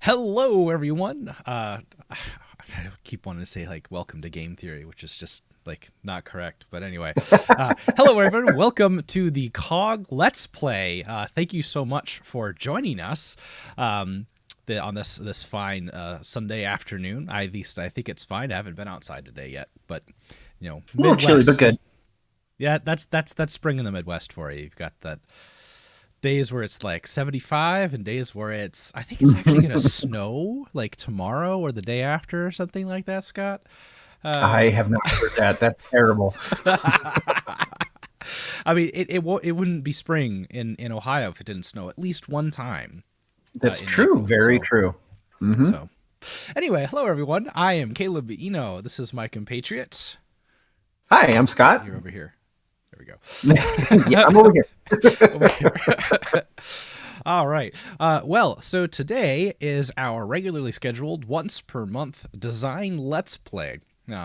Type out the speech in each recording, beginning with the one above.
Hello, everyone. I keep wanting to say like "Welcome to Game Theory," which is just like not correct. But anyway, hello, everyone. Welcome to the COGG Let's Play. Thank you so much for joining us on this fine Sunday afternoon. At least I think it's fine. I haven't been outside today yet, but A little chilly, but Midwest. good. Yeah, that's spring in the Midwest for you. You've got that days where it's like 75 and days where I think it's actually going to snow like tomorrow or the day after or something like that, Scott. I have not heard that. That's terrible. I mean, it wouldn't be spring in Ohio if it didn't snow at least one time That's in true. April. Very true. Hmm. So anyway, hello everyone. I am Caleb Eno. This is my compatriot. Hi, I'm Scott. You're over here. There we go. Yeah, I'm over here. Over here. All right. Well, so today is our regularly scheduled once per month design let's play.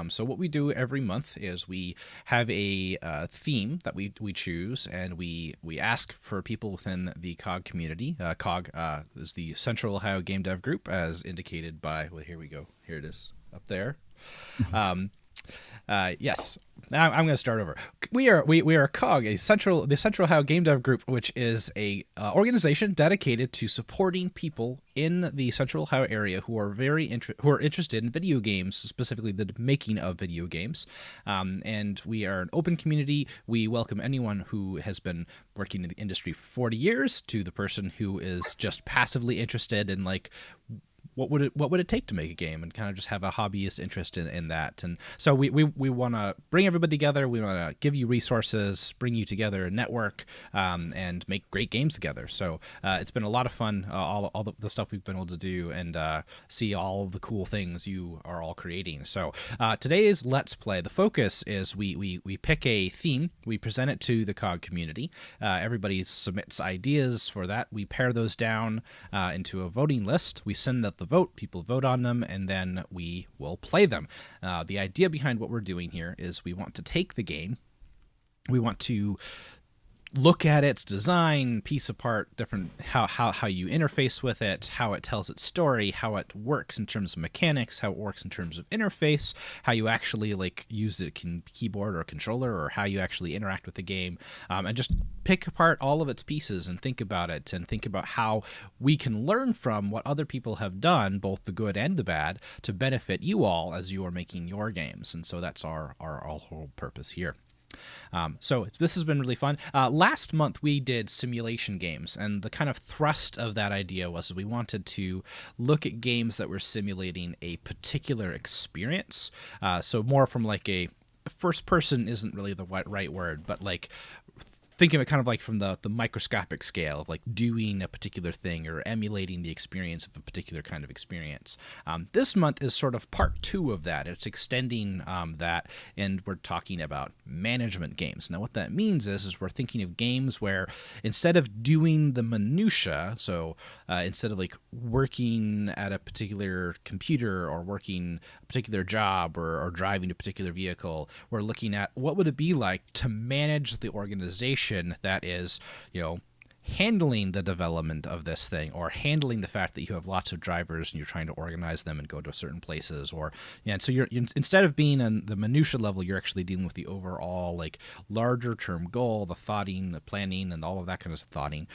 So what we do every month is we have a theme that we choose, and we ask for people within the COGG community. COGG is the Central Ohio Game Dev Group, as indicated by. Well, here we go. Here it is up there. Yes. Now I'm going to start over. We are COGG, the Central Ohio Game Dev Group, which is a organization dedicated to supporting people in the Central Ohio area who are who are interested in video games, specifically the making of video games. And we are an open community. We welcome anyone who has been working in the industry for 40 years to the person who is just passively interested in like what would it take to make a game, and kind of just have a hobbyist interest in that. And so we want to bring everybody together. We want to give you resources, bring you together, network, and make great games together. So it's been a lot of fun, all the stuff we've been able to do, and see all the cool things you are all creating. So today's Let's Play, the focus is we pick a theme, we present it to the COGG community. Everybody submits ideas for that. We pare those down into a voting list. We send out the vote, people vote on them, and then we will play them. The idea behind what we're doing here is we want to take the game, we want to look at its design, piece apart different how you interface with it, how it tells its story, how it works in terms of mechanics, how it works in terms of interface, how you actually like use the keyboard or controller, or how you actually interact with the game, and just pick apart all of its pieces and think about it, and think about how we can learn from what other people have done, both the good and the bad, to benefit you all as you are making your games. And so that's our whole purpose here. So this has been really fun. Last month we did simulation games, and the kind of thrust of that idea was we wanted to look at games that were simulating a particular experience. So more from like a first person isn't really the right word, but like think of it kind of like from the microscopic scale of like doing a particular thing or emulating the experience of a particular kind of experience. This month is sort of part 2 of that. It's extending that, and we're talking about management games. Now what that means is we're thinking of games where instead of doing the minutia, so instead of like working at a particular computer or working a particular job or driving a particular vehicle, we're looking at what would it be like to manage the organization that is, handling the development of this thing, or handling the fact that you have lots of drivers and you're trying to organize them and go to certain places, or and so you're instead of being on the minutia level, you're actually dealing with the overall like larger term goal, the thoughting, the planning, and all of that kind of thoughting,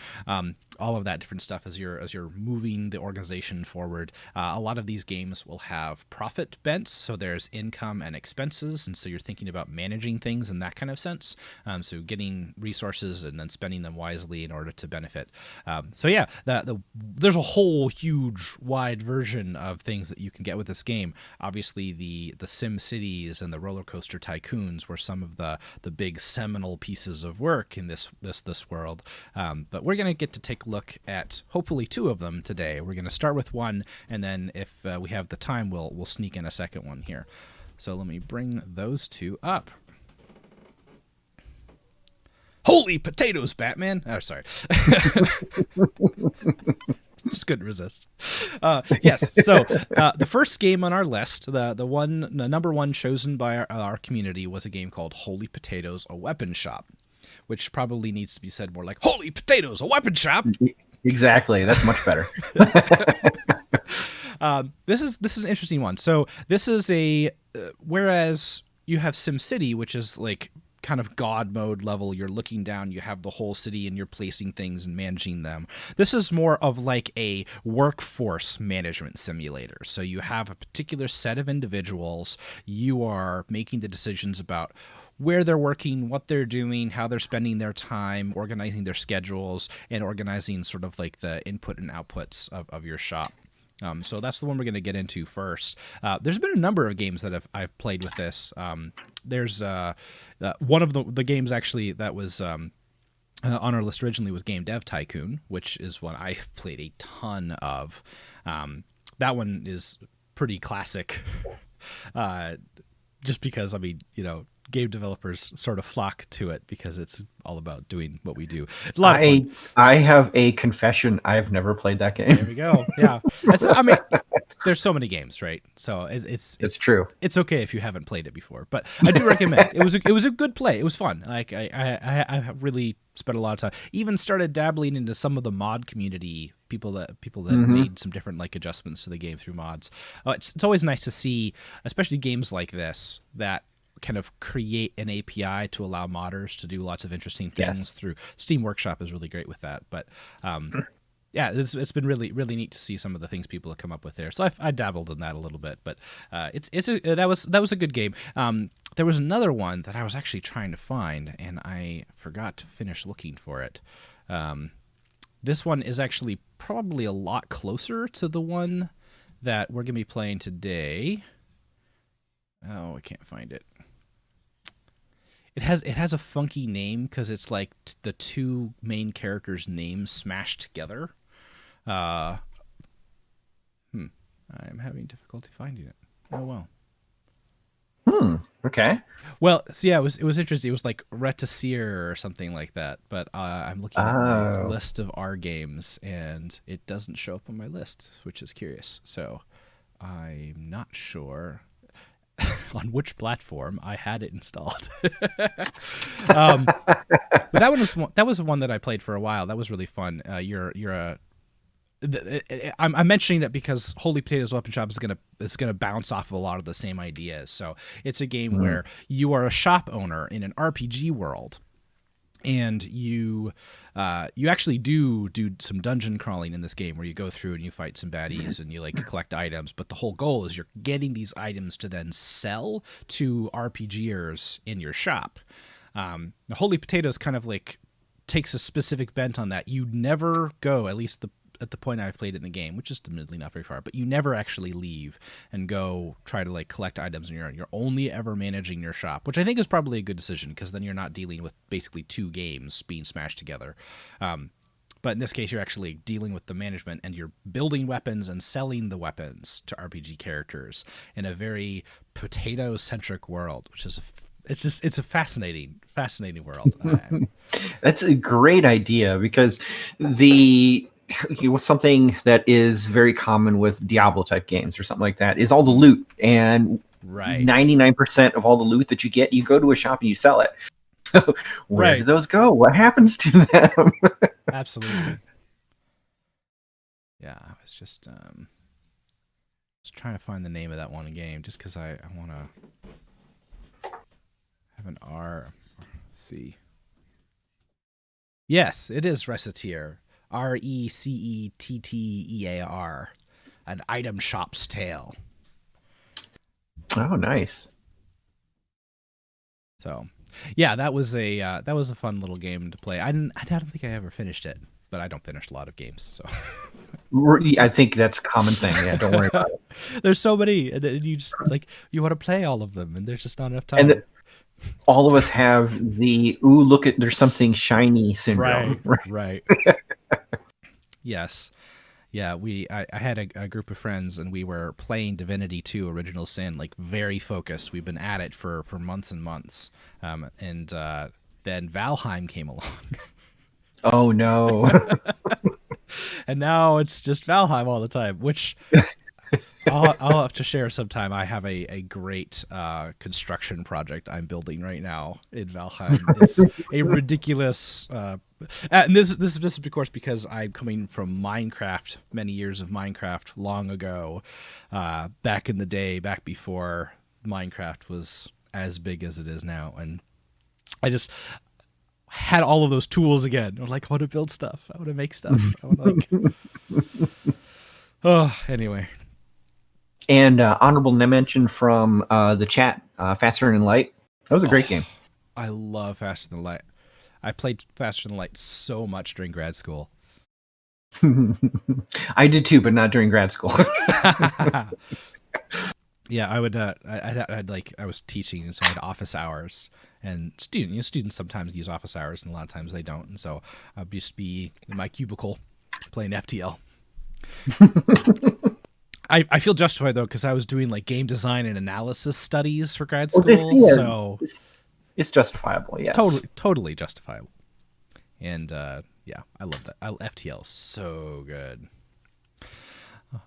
all of that different stuff as you're moving the organization forward. A lot of these games will have profit bents, so there's income and expenses, and so you're thinking about managing things in that kind of sense. So getting resources and then spending them wisely in order to benefit. So yeah, there's a whole huge wide version of things that you can get with this game. Obviously the Sim Cities and the Roller Coaster Tycoons were some of the big seminal pieces of work in this world. But we're going to get to take a look at hopefully 2 of them today. We're going to start with one, and then if we have the time, we'll sneak in a second one here. So let me bring those 2 up. Holy potatoes, Batman! Oh, sorry. Just couldn't resist. Yes, so the first game on our list, the number one chosen by our community, was a game called Holy Potatoes, a Weapon Shop, which probably needs to be said more like, Holy Potatoes, a Weapon Shop! Exactly. That's much better. This is an interesting one. So this is whereas you have SimCity, which is like kind of God mode level, you're looking down, you have the whole city and you're placing things and managing them. This is more of like a workforce management simulator. So you have a particular set of individuals, you are making the decisions about where they're working, what they're doing, how they're spending their time, organizing their schedules, and organizing sort of like the input and outputs of your shop. So that's the one we're going to get into first. There's been a number of games that I've played with this. There's one of the games actually that was on our list originally was Dev Tycoon, which is one I played a ton of. That one is pretty classic, just because, I mean, game developers sort of flock to it because it's all about doing what we do. It's a lot of fun. I have a confession. I've never played that game. There we go. Yeah. I mean, there's so many games, right? So it's true. It's okay if you haven't played it before, but I do recommend it. It was a good play. It was fun. Like I really spent a lot of time. Even started dabbling into some of the mod community people that made some different like adjustments to the game through mods. It's always nice to see, especially games like this that kind of create an API to allow modders to do lots of interesting things through Steam Workshop is really great with that. But yeah, it's been really neat to see some of the things people have come up with there. So I dabbled in that a little bit, but that was a good game. There was another one that I was actually trying to find, and I forgot to finish looking for it. This one is actually probably a lot closer to the one that we're going to be playing today. Oh, I can't find it. It has a funky name because it's like the two main characters' names smashed together. I am having difficulty finding it. Oh well. Okay. Well, so yeah, it was interesting. It was like Reticier or something like that. But I'm looking at my list of R games, and it doesn't show up on my list, which is curious. So I'm not sure on which platform I had it installed. But that was one that I played for a while. That was really fun. I'm mentioning it because Holy Potatoes Weapon Shop is gonna bounce off of a lot of the same ideas. So it's a game where you are a shop owner in an RPG world, and you actually do some dungeon crawling in this game where you go through and you fight some baddies and you like collect items. But the whole goal is you're getting these items to then sell to RPGers in your shop. The Holy Potatoes kind of like takes a specific bent on that. You never go, at least at the point I've played it in the game, which is admittedly not very far, but you never actually leave and go try to like collect items on your own. You're only ever managing your shop, which I think is probably a good decision because then you're not dealing with basically two games being smashed together. But in this case, you're actually dealing with the management and you're building weapons and selling the weapons to RPG characters in a very potato-centric world, which is it's a fascinating world. That's a great idea because something that is very common with Diablo type games or something like that is all the loot, and 99% of all the loot that you get, you go to a shop and you sell it. Where do those go? What happens to them? Absolutely. Yeah, I was just trying to find the name of that one game just because I want to have an R. Let's see. Yes, it is Recettear. Recettear, an item shop's tale. Oh, nice. So, yeah, that was a fun little game to play. I don't think I ever finished it, but I don't finish a lot of games, so. I think that's a common thing. Yeah, don't worry about it. There's so many, and you just like you want to play all of them, and there's just not enough time. And all of us have the look at there's something shiny syndrome. Right. Yes. Yeah, I had a group of friends, and we were playing Divinity 2 Original Sin, like very focused. We've been at it for months and months. And then Valheim came along. Oh, no. And now it's just Valheim all the time, which I'll have to share sometime. I have a great construction project I'm building right now in Valheim. It's a ridiculous And this is of course because I'm coming from Minecraft, many years of Minecraft long ago, back in the day, back before Minecraft was as big as it is now, and I just had all of those tools again. I'm like, I want to build stuff. I want to make stuff. I want to anyway. And honorable mention from the chat, Faster Than Light. That was a great game. I love Faster Than Light. I played Faster Than Light so much during grad school. I did too, but not during grad school. Yeah, I would. I was teaching, and so I had office hours. And students sometimes use office hours, and a lot of times they don't. And so I'd just be in my cubicle playing FTL. I feel justified though, because I was doing like game design and analysis studies for grad school. So it's justifiable. Yes, totally justifiable. And yeah, I love that. FTL is so good.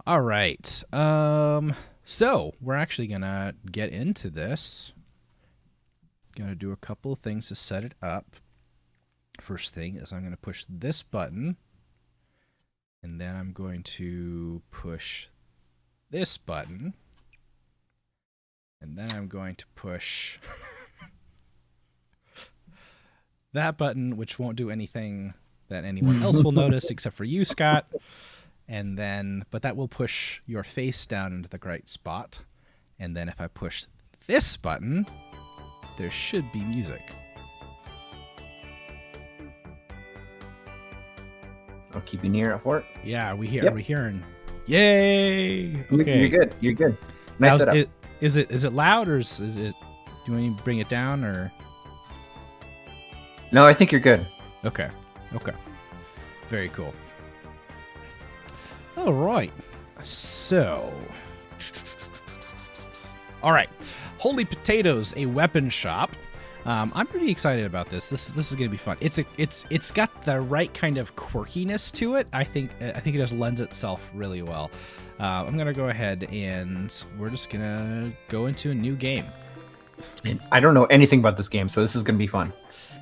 All right. So we're actually gonna get into this. Gotta do a couple of things to set it up. First thing is I'm gonna push this button, and then I'm going to push this button, and then I'm going to push that button, which won't do anything that anyone else will notice except for you, Scott. And then, but that will push your face down into the right spot. And then if I push this button, there should be music. I'll keep you near it for it. Yeah, are we hearing? Yay! Okay. You're good. You're good. Nice setup. Is it loud, or is it? Do you want to bring it down, or? No, I think you're good. Okay. Very cool. All right. So, all right. Holy Potatoes, a weapon shop. I'm pretty excited about this. This is gonna be fun. It's got the right kind of quirkiness to it. I think it just lends itself really well. I'm gonna go ahead and we're just gonna go into a new game. And I don't know anything about this game, so this is gonna be fun.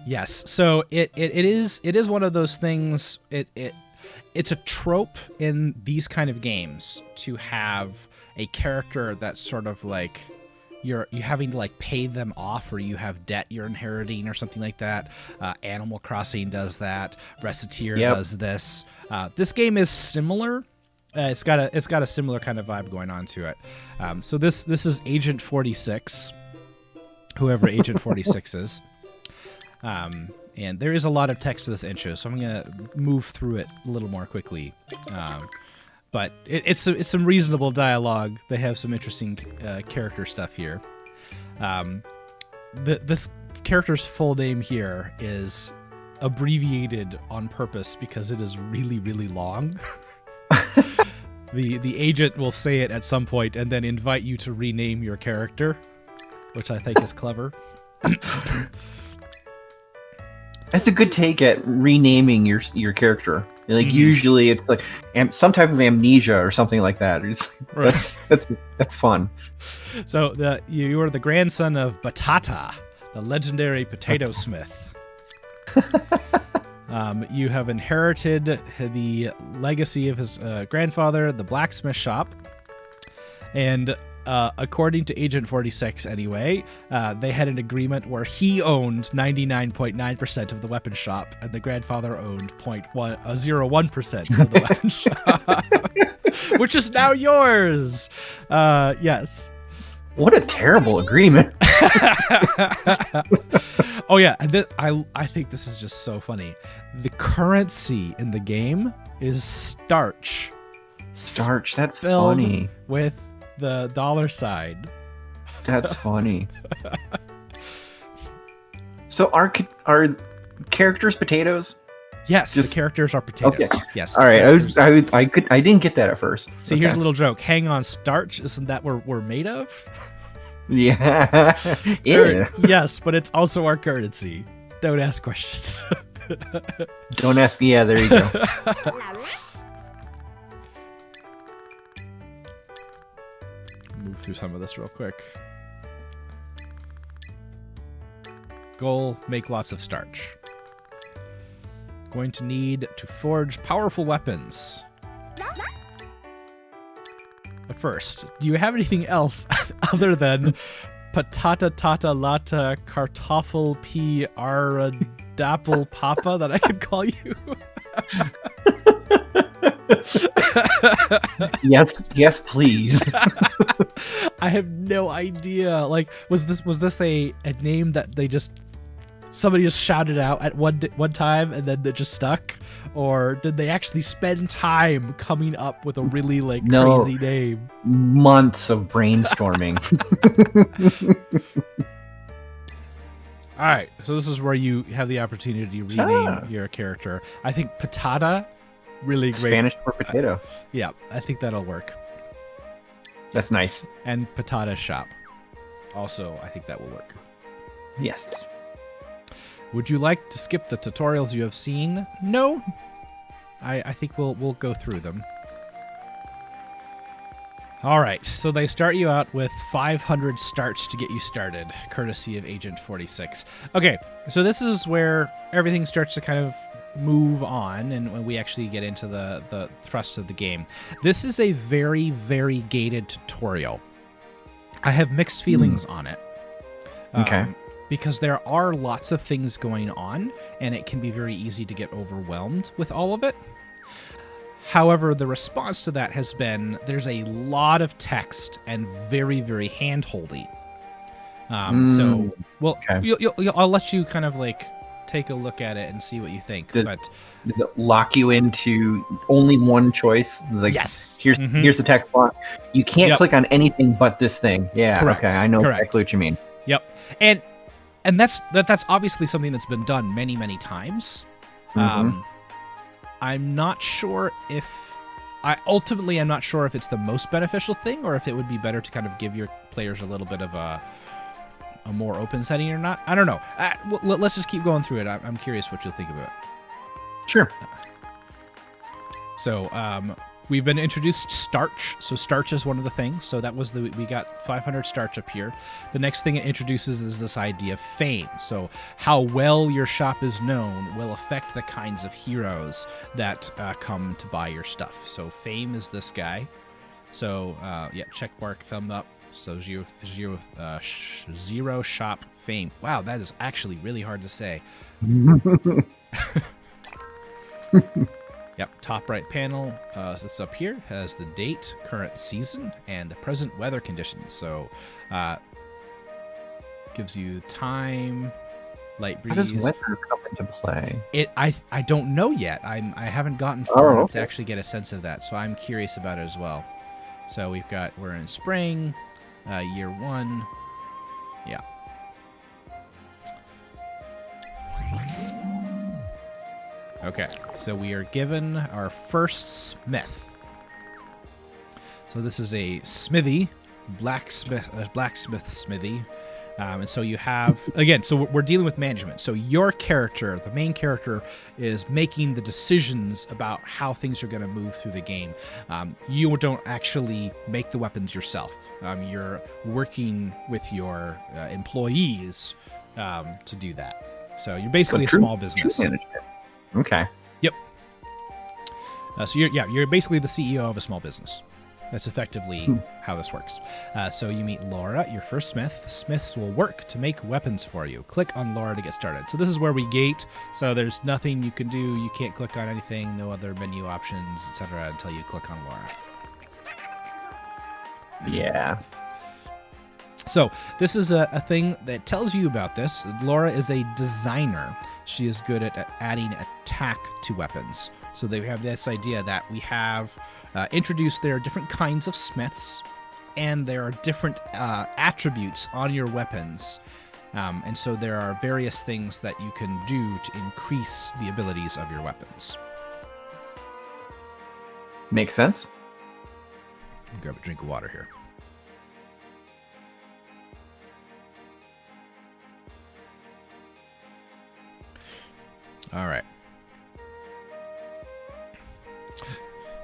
Yes. So it is one of those things. It's a trope in these kind of games to have a character that's sort of like you're having to like pay them off, or you have debt you're inheriting or something like that. Animal Crossing does that. Recettear does this. This game is similar. It's got a similar kind of vibe going on to it. So this is Agent 46, whoever Agent 46 is. And there is a lot of text to this intro, so I'm going to move through it a little more quickly. But it's some reasonable dialogue. They have some interesting character stuff here. This character's full name here is abbreviated on purpose because it is really, really long. The agent will say it at some point and then invite you to rename your character, which I think is clever. That's a good take at renaming your character. Like usually it's like some type of amnesia or something like that. Right. That's fun. So you are the grandson of Batata, the legendary potato smith. You have inherited the legacy of his grandfather, the blacksmith shop, and according to Agent 46 anyway, they had an agreement where he owned 99.9% of the weapon shop and the grandfather owned 0.01% of the weapon shop, which is now yours. Yes. What a terrible agreement. Oh yeah, I think this is just so funny. The currency in the game is starch. Starch, that's funny. With the dollar sign. That's funny. So are characters potatoes? Yes, the characters are potatoes. Okay. Yes. All right. I didn't get that at first. See, here's a little joke. Hang on, starch. Isn't that what we're made of? Yeah. Yeah. Yes, but it's also our currency. Don't ask questions. Don't ask. Yeah, there you go. Move through some of this real quick. Goal: make lots of starch. going to need to forge powerful weapons. But first, do you have anything else other than patata tata lata kartoffel pea aradapple papa that I could call you? Yes, please. I have no idea. Like, was this a name that somebody just shouted out at one time and then it just stuck, or did they actually spend time coming up with a really crazy name? Months of brainstorming. All right, so this is where you have the opportunity to rename your character. I think Patata, really great. Spanish for potato. Yeah, I think that'll work. That's nice. And Patata Shop. Also, I think that will work. Yes. Would you like to skip the tutorials you have seen? No. I think we'll go through them. All right, so they start you out with 500 starts to get you started, courtesy of Agent 46. Okay, so this is where everything starts to kind of move on, and when we actually get into the thrust of the game. This is a very, very gated tutorial. I have mixed feelings on it. Okay. Because there are lots of things going on, and it can be very easy to get overwhelmed with all of it. However, the response to that has been there's a lot of text and very, very hand-holdy. So, well, okay. I'll let you kind of take a look at it and see what you think. Does it lock you into only one choice? Yes. Here's the text block. You can't click on anything but this thing. Yeah. Correct. Okay. I know exactly what you mean. Yep. And that's obviously something that's been done many, many times. I'm not sure if I'm not sure if it's the most beneficial thing, or if it would be better to kind of give your players a little bit of a more open setting or not. I don't know. Let's just keep going through it. I'm curious what you'll think about it. Sure. So we've been introduced starch. So starch is one of the things. So that was we got 500 starch up here. The next thing it introduces is this idea of fame. So how well your shop is known will affect the kinds of heroes that come to buy your stuff. So fame is this guy. So check mark, thumb up. So zero shop fame. Wow, that is actually really hard to say. Yep, top right panel, this up here has the date, current season, and the present weather conditions. So, gives you time, light breeze. How does weather come into play? I don't know yet. I haven't gotten far enough to actually get a sense of that. So I'm curious about it as well. So we're in spring, year 1, yeah. Okay, so we are given our first smith. So this is a smithy, blacksmith smithy. And so you have, again, so we're dealing with management. So your character, the main character, is making the decisions about how things are going to move through the game. You don't actually make the weapons yourself. You're working with your employees to do that. So you're basically a small business. Okay. Yep. So you're basically the CEO of a small business. That's effectively how this works. So you meet Laura, your first smith. Smiths will work to make weapons for you. Click on Laura to get started. So this is where we gate. So there's nothing you can do. You can't click on anything. No other menu options, etc. until you click on Laura. Yeah. So this is a thing that tells you about this. Laura is a designer. She is good at adding attack to weapons. So they have this idea that we have introduced there are different kinds of smiths, and there are different attributes on your weapons. And so there are various things that you can do to increase the abilities of your weapons. Makes sense. I'll grab a drink of water here. All right.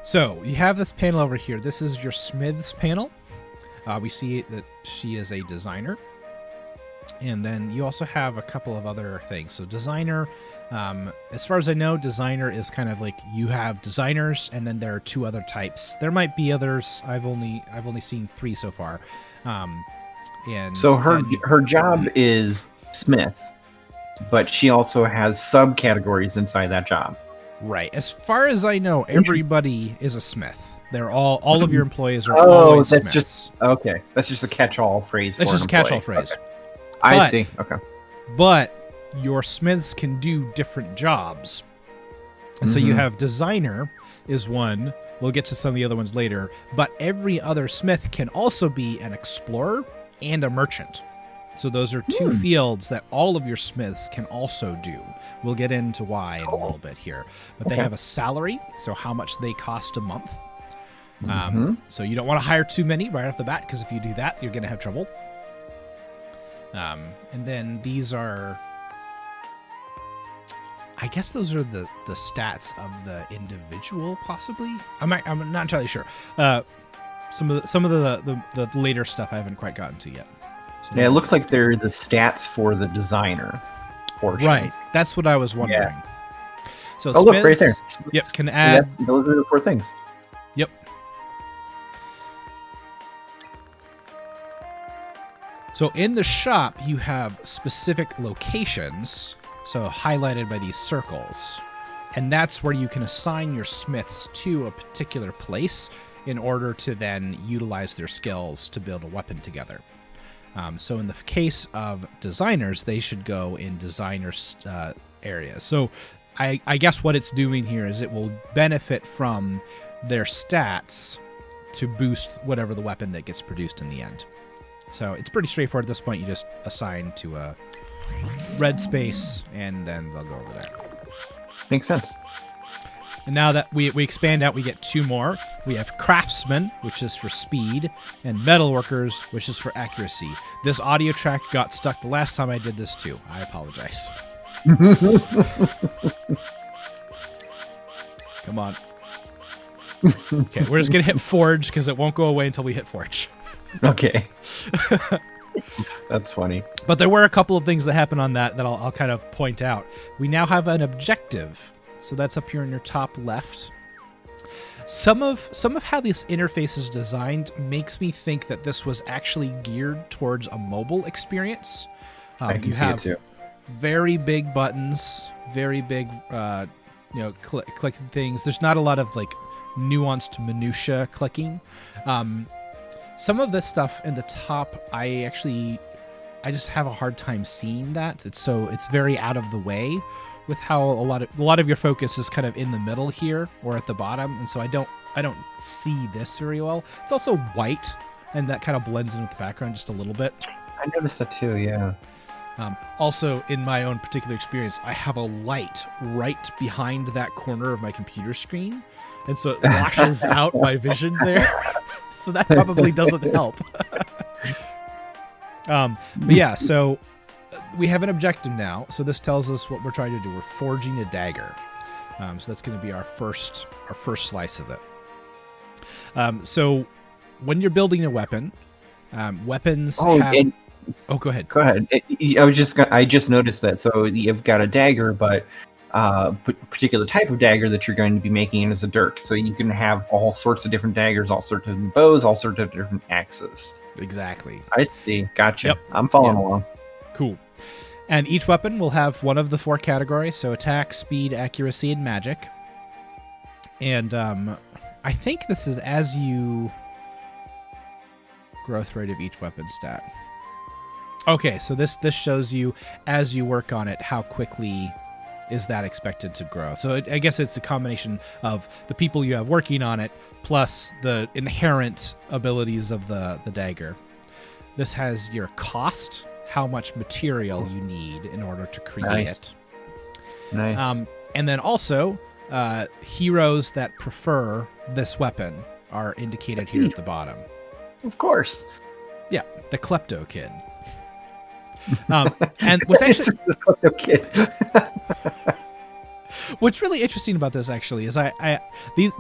So you have this panel over here. This is your Smith's panel. We see that she is a designer. And then you also have a couple of other things. So designer, as far as I know, designer is kind of like you have designers, and then there are 2 other types. There might be others. I've only seen 3 so far. And so her job is smith, but she also has subcategories inside that job. Right. As far as I know, everybody is a smith. They're all of your employees are always that's smiths. just okay. That's just a catch-all phrase. That's for just a catch-all phrase. Okay. I see. Okay. But your smiths can do different jobs. And so you have designer is one. We'll get to some of the other ones later. But every other smith can also be an explorer and a merchant. So those are 2 fields that all of your smiths can also do. We'll get into why in a little bit here. But they have a salary, so how much they cost a month. So you don't want to hire too many right off the bat, because if you do that, you're going to have trouble. And then these are, I guess those are the stats of the individual, possibly. I'm not entirely sure. Some of the later stuff I haven't quite gotten to yet. So yeah, it looks like they're the stats for the designer portion. Right, that's what I was wondering. Yeah. So look right there. Yep, can add. Those are the 4 things. Yep. So in the shop, you have specific locations, so highlighted by these circles. And that's where you can assign your smiths to a particular place in order to then utilize their skills to build a weapon together. So in the case of designers, they should go in designers areas. So I guess what it's doing here is it will benefit from their stats to boost whatever the weapon that gets produced in the end. So it's pretty straightforward at this point. You just assign to a red space, and then they'll go over there. Makes sense. And now that we expand out, we get 2 more. We have craftsmen, which is for speed, and metalworkers, which is for accuracy. This audio track got stuck the last time I did this too. I apologize. Come on. Okay, we're just going to hit forge because it won't go away until we hit forge. Okay. That's funny. But there were a couple of things that happened on that I'll kind of point out. We now have an objective. So that's up here in your top left. Some of how this interface is designed makes me think that this was actually geared towards a mobile experience. I can you see have it too. very big buttons, very big, clicking things. There's not a lot of like nuanced minutia clicking. Some of this stuff in the top, I just have a hard time seeing that. It's very out of the way with how a lot of your focus is kind of in the middle here or at the bottom, and so I don't see this very well. It's also white, and that kind of blends in with the background just a little bit. I noticed that too, yeah. Also, in my own particular experience, I have a light right behind that corner of my computer screen, and so it washes out my vision there. So that probably doesn't help. But yeah, so we have an objective now. So this tells us what we're trying to do. We're forging a dagger. So that's going to be our first slice of it. So when you're building a weapon, weapons have... go ahead. Go ahead. I just noticed that. So you've got a dagger, but particular type of dagger that you're going to be making is a dirk. So you can have all sorts of different daggers, all sorts of different bows, all sorts of different axes. Exactly. I see. Gotcha. Yep. I'm following along. Cool. And each weapon will have one of the 4 categories, so attack, speed, accuracy, and magic. And I think this is as you... growth rate of each weapon stat. Okay, so this shows you, as you work on it, how quickly is that expected to grow. So I guess it's a combination of the people you have working on it, plus the inherent abilities of the dagger. This has your cost, how much material you need in order to create it. Nice. And then also, heroes that prefer this weapon are indicated here at the bottom. Of course. Yeah, the Klepto Kid. And what's actually... the Klepto Kid. What's really interesting about this actually is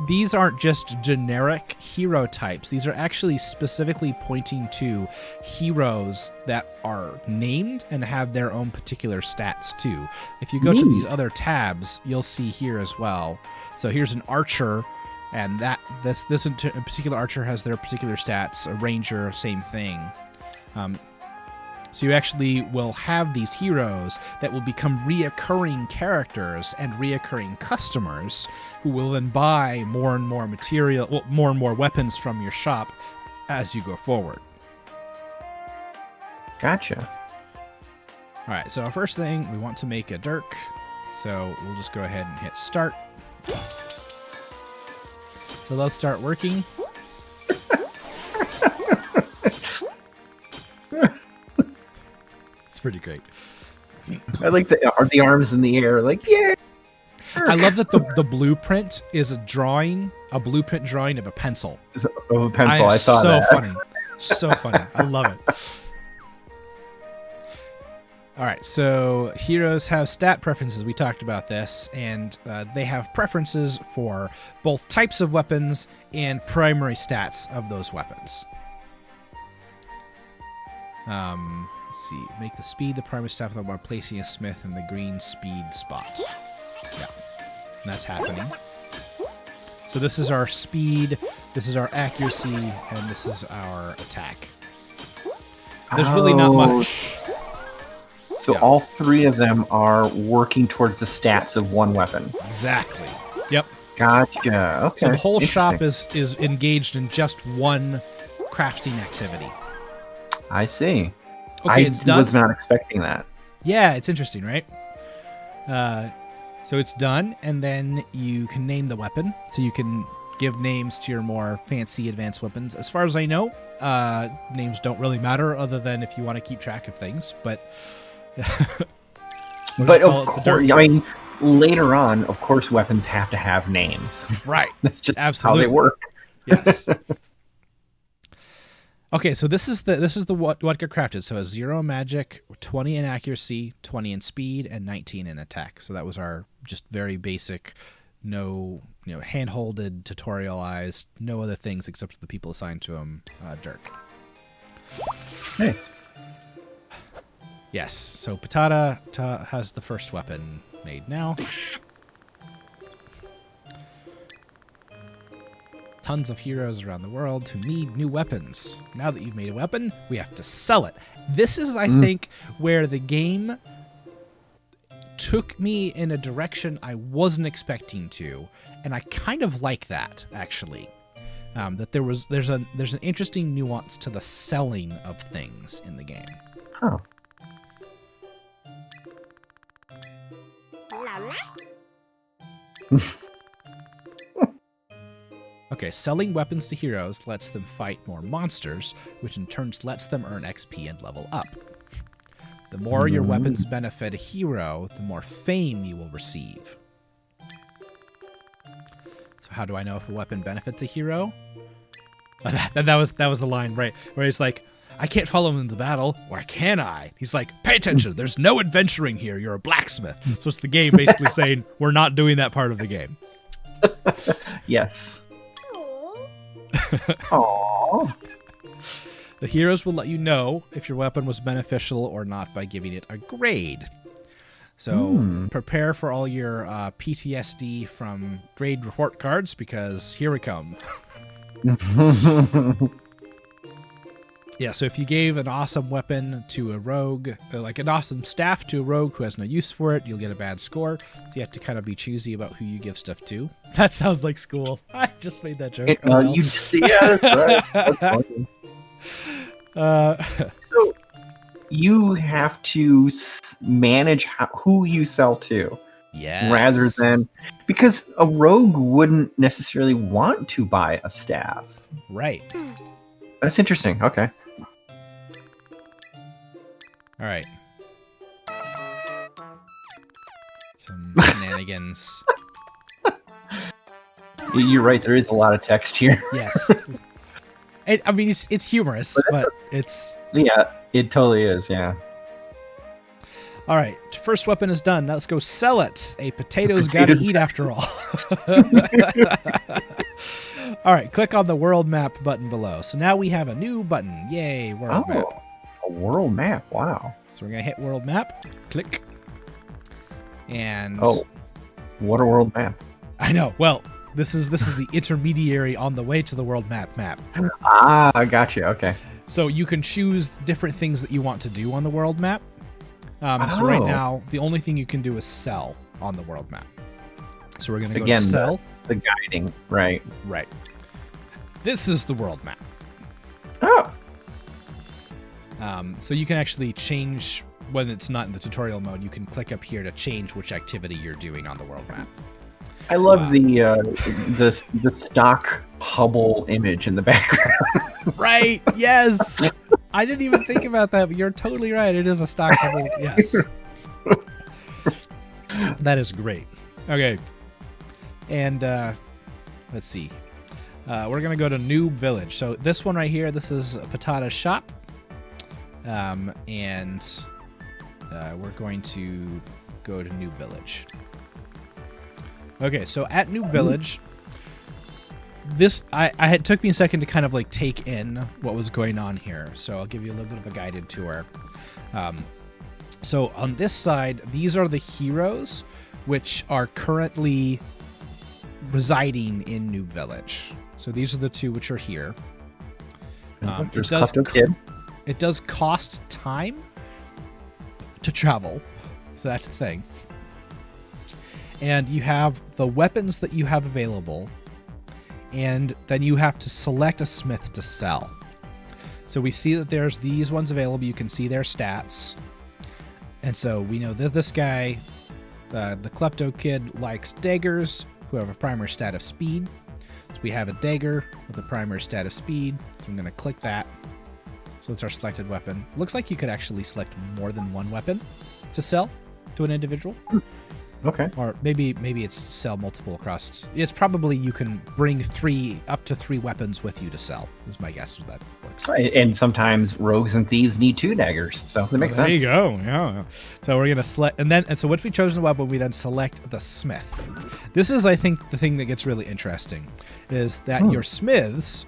these aren't just generic hero types. These are actually specifically pointing to heroes that are named and have their own particular stats too. If you go to these other tabs, you'll see here as well. So here's an archer, and this in particular archer has their particular stats. A ranger, same thing. So you actually will have these heroes that will become reoccurring characters and reoccurring customers who will then buy more and more material, well, more and more weapons from your shop as you go forward. Gotcha. All right, so our first thing, we want to make a dirk. So we'll just go ahead and hit start. So let's start working. It's pretty great. I like the arms in the air, like, yeah. I love that the blueprint is a blueprint drawing of a pencil. Of a pencil, I saw that. So funny. So funny. I love it. All right, so heroes have stat preferences. We talked about this, and they have preferences for both types of weapons and primary stats of those weapons. Let's see. Make the speed the primary stat while placing a smith in the green speed spot. Yeah, and that's happening. So this is our speed, this is our accuracy, and this is our attack. There's really not much. So all three of them are working towards the stats of one weapon. Exactly. Yep. Gotcha. Okay. So the whole shop is engaged in just one crafting activity. I see. Okay, it's done. I was not expecting that. Yeah, it's interesting, right? So it's done, and then you can name the weapon. So you can give names to your more fancy advanced weapons. As far as I know, names don't really matter other than if you want to keep track of things, but... But of course, I mean, later on, of course, weapons have to have names. Right. That's just absolutely how they work. Yes. Okay, so this is the what got crafted. So a 0 magic, 20 in accuracy, 20 in speed, and 19 in attack. So that was our just very basic, no hand-holded, tutorialized, no other things except for the people assigned to him, Dirk. Nice. Yes, so Patata has the first weapon made now. Tons of heroes around the world who need new weapons. Now that you've made a weapon, we have to sell it. This is, I think, where the game took me in a direction I wasn't expecting to, and I kind of like that, actually. That there's an interesting nuance to the selling of things in the game. Oh. Okay, selling weapons to heroes lets them fight more monsters, which in turn lets them earn XP and level up. The more your weapons benefit a hero, the more fame you will receive. So how do I know if a weapon benefits a hero? That was the line, right? Where he's like, I can't follow him into battle, or can I? He's like, pay attention, there's no adventuring here, you're a blacksmith. So it's the game basically saying, we're not doing that part of the game. Yes. Aww. The heroes will let you know if your weapon was beneficial or not by giving it a grade. So prepare for all your PTSD from grade report cards, because here we come. Yeah, so if you gave an awesome weapon to a rogue, like an awesome staff to a rogue who has no use for it, you'll get a bad score. So you have to kind of be choosy about who you give stuff to. That sounds like school. I just made that joke. Yeah, that's right. That's funny. So you have to manage who you sell to. Yes. Rather than... Because a rogue wouldn't necessarily want to buy a staff. Right. That's interesting. Okay. All right. Some shenanigans. You're right. There is a lot of text here. Yes. I mean, it's humorous, but it's... Yeah, it totally is, yeah. All right, first weapon is done. Now let's go sell it. A potato's gotta eat after all. All right, click on the world map button below. So now we have a new button. Yay, world map. A world map. Wow. So we're gonna hit world map. Click. And what a world map. I know. Well, this is the intermediary on the way to the world map. I got you. Okay. So you can choose different things that you want to do on the world map. So right now, the only thing you can do is sell on the world map. So we're going to go to sell. The guiding, right. Right. This is the world map. Oh. So you can actually change, when it's not in the tutorial mode, you can click up here to change which activity you're doing on the world map. I love the stock Hubble image in the background. Right, yes! I didn't even think about that, but you're totally right. It is a stock Hubble, yes. That is great. Okay. And let's see. We're going to go to New Village. So this one right here, this is Patata's shop. And we're going to go to New Village. Okay, so at New Village, this it took me a second to kind of like take in what was going on here. So I'll give you a little bit of a guided tour. So on this side, these are the heroes which are currently residing in New Village. So these are the two which are here. It does cost time to travel, so that's the thing. And you have the weapons that you have available, and then you have to select a smith to sell. So we see that there's these ones available. You can see their stats. And so we know that this guy, the Klepto Kid, likes daggers who have a primary stat of speed. So we have a dagger with a primary stat of speed. So I'm going to click that. So it's our selected weapon. Looks like you could actually select more than one weapon to sell to an individual. Okay. Or maybe it's sell multiple across. It's probably you can bring up to three weapons with you to sell, is my guess that works. And sometimes rogues and thieves need 2 daggers, so that makes sense. There you go. Yeah. So we're gonna select, and so once we've chosen the weapon, we then select the smith. This is, I think, the thing that gets really interesting, is that your smiths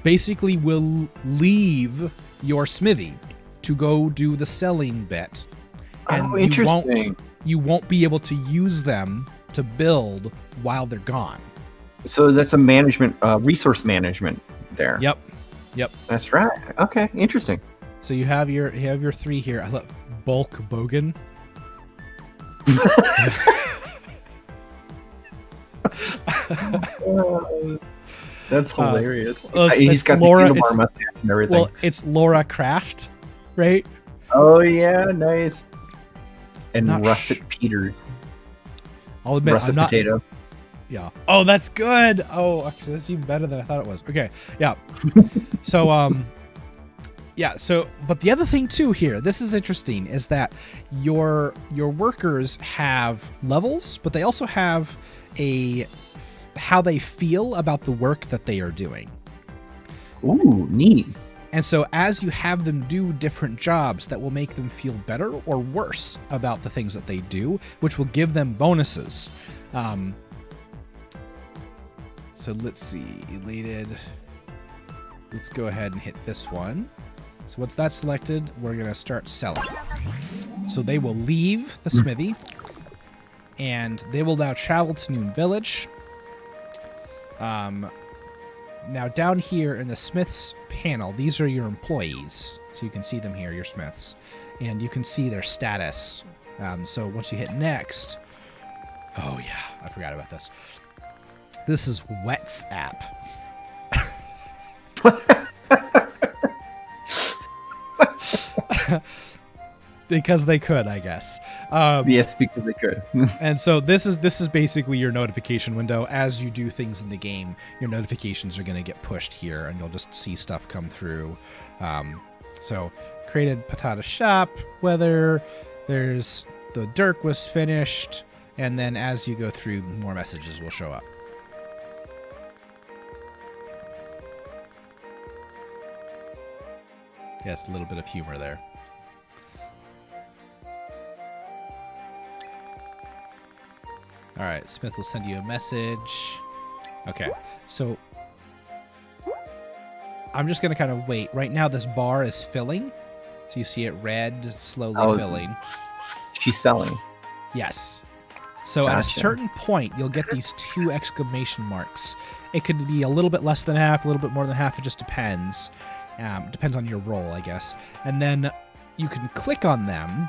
basically will leave your smithy to go do the selling bit, and interesting. You won't be able to use them to build while they're gone. So that's a resource management there. Yep. That's right. Okay, interesting. So you have your 3 here. I love Bulk Bogan. That's hilarious. He's got Laura, the Unimar mustache and everything. Well, it's Laura Craft, right? Oh yeah, nice. And Russet Peters. I'll admit, Russet potato. Yeah. Oh, that's good. Oh, actually, that's even better than I thought it was. Okay. Yeah. So, but the other thing too here, this is interesting, is that your workers have levels, but they also have how they feel about the work that they are doing. Ooh, neat. And so as you have them do different jobs, that will make them feel better or worse about the things that they do, which will give them bonuses. So let's see, elated. Let's go ahead and hit this one. So once that's selected, we're going to start selling. So they will leave the smithy, and they will now travel to New Village. Now down here in the Smiths panel, these are your employees. So you can see them here, your Smiths. And you can see their status. So once you hit next... Oh yeah, I forgot about this. This is Wet's app. Because they could, I guess. Yes, because they could. And so this is basically your notification window. As you do things in the game, your notifications are going to get pushed here, and you'll just see stuff come through. So created Patata shop, whether there's the Dirk was finished, and then as you go through, more messages will show up. Yes, a little bit of humor there. All right, Smith will send you a message. Okay, so I'm just gonna kind of wait. Right now, this bar is filling, so you see it red, slowly filling. She's selling. Yes. So at a certain point, you'll get these 2 exclamation marks. It could be a little bit less than half, a little bit more than half. It just depends. Depends on your role, I guess. And then you can click on them,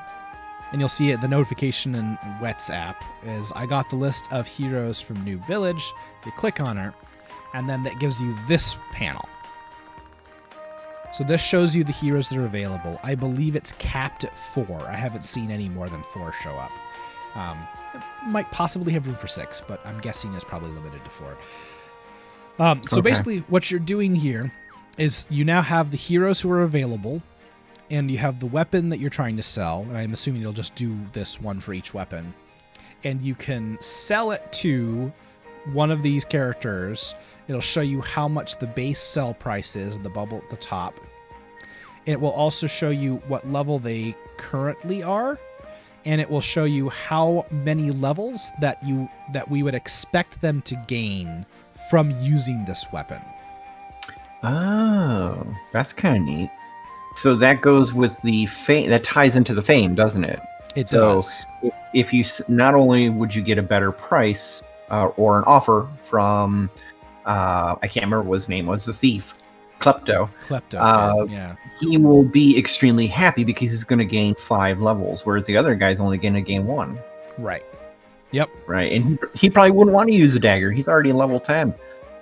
and you'll see it. The notification in Wet's app is, I got the list of heroes from New Village. You click on her, and then that gives you this panel. So this shows you the heroes that are available. I believe it's capped at 4. I haven't seen any more than 4 show up. It might possibly have room for 6, but I'm guessing it's probably limited to 4. So basically what you're doing here is you now have the heroes who are available, and you have the weapon that you're trying to sell, and I'm assuming you'll just do this one for each weapon. And you can sell it to one of these characters. It'll show you how much the base sell price is, the bubble at the top. It will also show you what level they currently are, and it will show you how many levels that we would expect them to gain from using this weapon. Oh, that's kind of neat. So that goes with the fame. That ties into the fame, doesn't it? It does. If you not only would you get a better price or an offer from I can't remember what his name was, the thief, Klepto. Yeah. He will be extremely happy because he's going to gain 5 levels, whereas the other guy's only going to gain 1. Right. Yep. Right, and he probably wouldn't want to use a dagger. He's already level 10.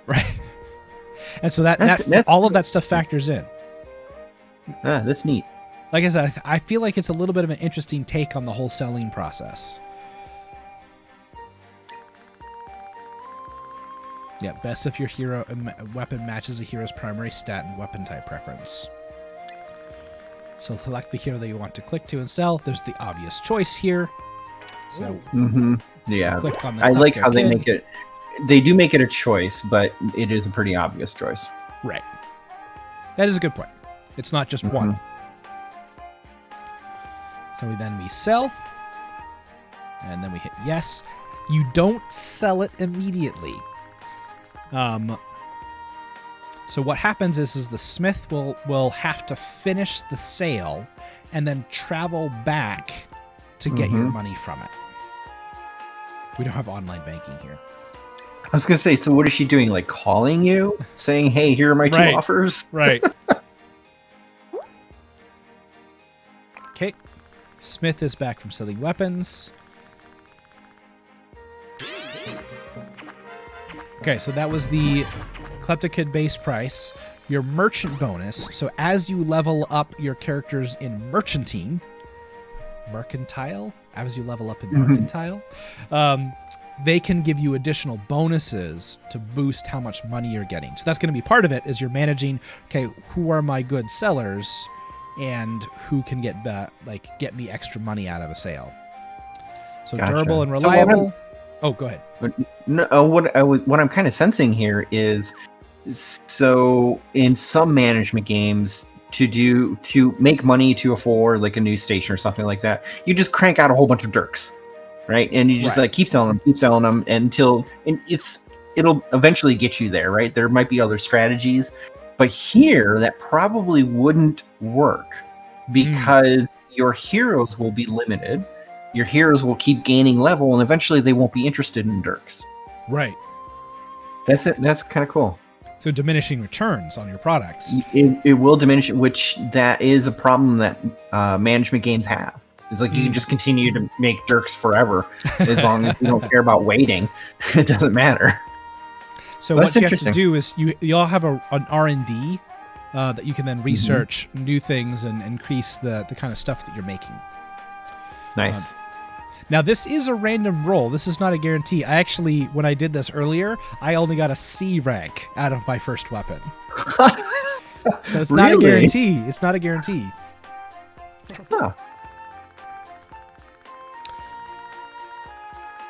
Right. And so that's all of that stuff factors in. That's neat. Like I said, I feel like it's a little bit of an interesting take on the whole selling process. Yeah, best if your hero weapon matches a hero's primary stat and weapon type preference. So select the hero that you want to click to and sell. There's the obvious choice here. So yeah, click on the I like how they make it. They do make it a choice, but it is a pretty obvious choice. Right. That is a good point. It's not just one. So we sell, and then we hit yes. You don't sell it immediately. So what happens is the smith will have to finish the sale and then travel back to get your money from it. We don't have online banking here. I was going to say, so what is she doing? Like calling you? Saying, hey, here are my 2 offers? Right. Okay. Smith is back from selling weapons. Okay, so that was the Kleptokid base price. Your merchant bonus. So as you level up your characters in mercantile, as you level up in mercantile, they can give you additional bonuses to boost how much money you're getting. So that's going to be part of it, is you're managing, okay, who are my good sellers and who can get me extra money out of a sale. So gotcha. Durable and reliable. Oh, go ahead. No, what I'm kind of sensing here is, so in some management games, to make money to afford like a news station or something like that, you just crank out a whole bunch of dirks, right? And you just like keep selling them until it'll eventually get you there, right? There might be other strategies, but here that probably wouldn't work because your heroes will be limited. Your heroes will keep gaining level, and eventually they won't be interested in dirks. Right. That's it. That's kind of cool. So diminishing returns on your products. It will diminish, which that is a problem that management games have. It's like you can just continue to make dirks forever as long as you don't care about waiting. It doesn't matter. So what you have to do is you all have an R&D that you can then research new things and increase the kind of stuff that you're making. Nice. Now, this is a random roll. This is not a guarantee. I actually, when I did this earlier, I only got a C rank out of my first weapon. So it's not a guarantee. It's not a guarantee. Huh.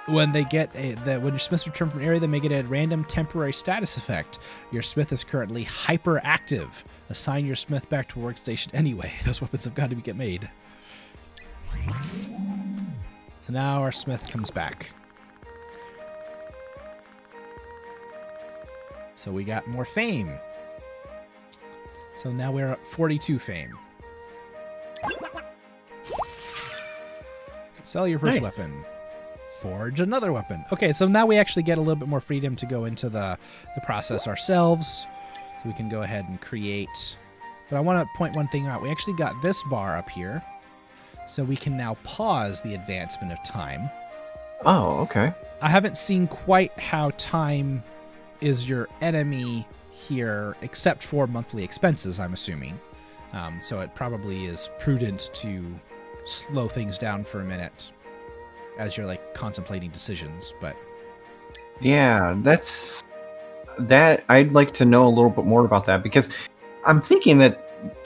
When they get when your smiths return from an area, they may get a random temporary status effect. Your smith is currently hyperactive. Assign your smith back to a workstation anyway. Those weapons have got to get made. So now our smith comes back. So we got more fame. So now we're at 42 fame. Sell your first weapon. Forge another weapon. Okay, so now we actually get a little bit more freedom to go into the process ourselves. So we can go ahead and create. But I want to point one thing out. We actually got this bar up here. So we can now pause the advancement of time. Oh, okay. I haven't seen quite how time is your enemy here, except for monthly expenses, I'm assuming. So it probably is prudent to slow things down for a minute as you're like contemplating decisions. But yeah, that I'd like to know a little bit more about that, because I'm thinking that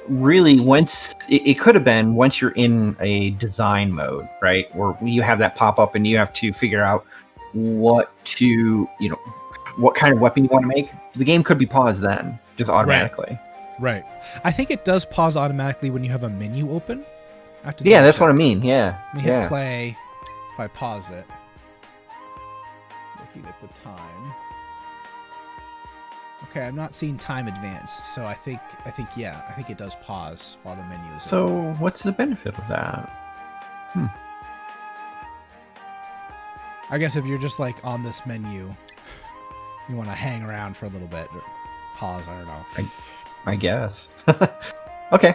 really once it could have been once you're in a design mode, right, where you have that pop up and you have to figure out what kind of weapon you want to make. The game could be paused then, just automatically. Right. I think it does pause automatically when you have a menu open. Yeah, that's what I mean. Yeah. Let me hit play. If I pause it, looking at the time. Okay, I'm not seeing time advance, so I think it does pause while the menu is So open. What's the benefit of that? I guess if you're just like on this menu, you want to hang around for a little bit, or pause. I don't know. I guess. Okay.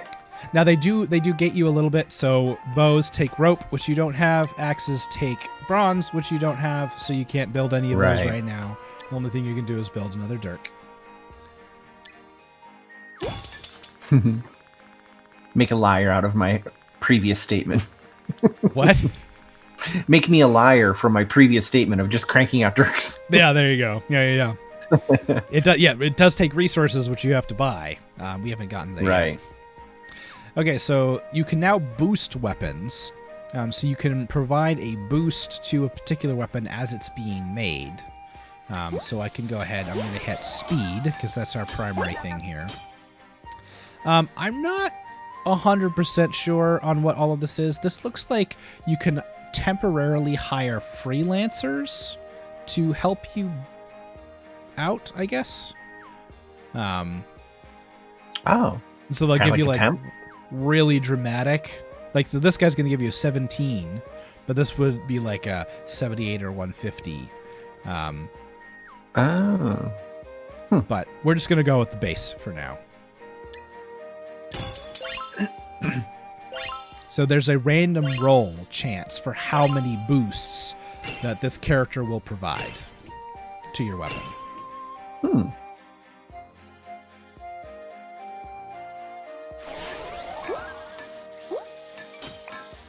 Now they do gate you a little bit. So bows take rope, which you don't have. Axes take bronze, which you don't have. So you can't build any of those right now. The only thing you can do is build another dirk. Make a liar out of my previous statement. What? Make me a liar from my previous statement of just cranking out dirks. Yeah, there you go. Yeah. It does take resources, which you have to buy. We haven't gotten there yet. Okay, so you can now boost weapons. So you can provide a boost to a particular weapon as it's being made. So I can go ahead. I'm going to hit speed, because that's our primary thing here. I'm not 100% sure on what all of this is. This looks like you can temporarily hire freelancers to help you out, I guess. So they'll give you like really dramatic, like, so this guy's going to give you a 17, but this would be like a 78 or 150. But we're just going to go with the base for now. So there's a random roll chance for how many boosts that this character will provide to your weapon.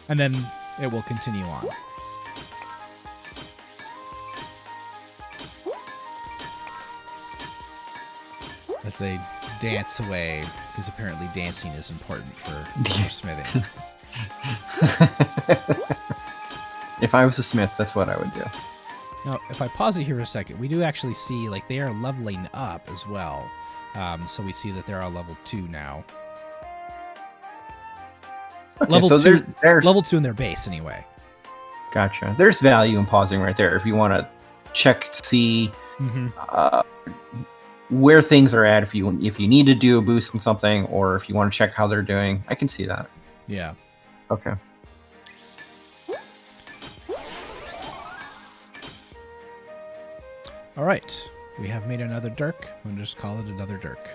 And then it will continue on. As they dance away, because apparently dancing is important for smithing. If I was a smith, that's what I would do. Now, if I pause it here a second, we do actually see, like, they are leveling up as well. So we see that they're all level 2 now. Okay, level so 2, there's level 2 in their base, anyway. Gotcha. There's value in pausing right there if you want to check to see where things are at. If you need to do a boost on something, or if you want to check how they're doing, I can see that. Yeah. Okay. All right. We have made another dirk. We'll just call it another dirk.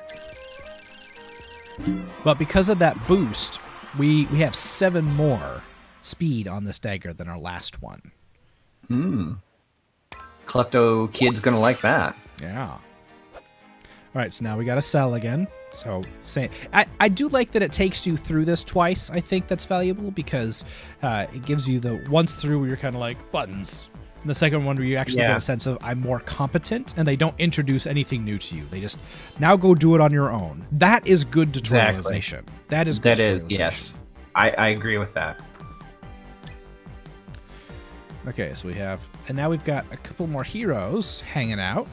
But because of that boost, we have 7 more speed on this dagger than our last one. Klepto kid's gonna like that. Yeah. All right, so now we got to sell again. So I do like that it takes you through this twice. I think that's valuable, because it gives you the once through where you're kind of like buttons. And the second one where you actually get a sense of I'm more competent, and they don't introduce anything new to you. They just now go do it on your own. That is good tutorialization. Exactly. That is good tutorialization. Yes. I agree with that. Okay, so we have, and now we've got a couple more heroes hanging out.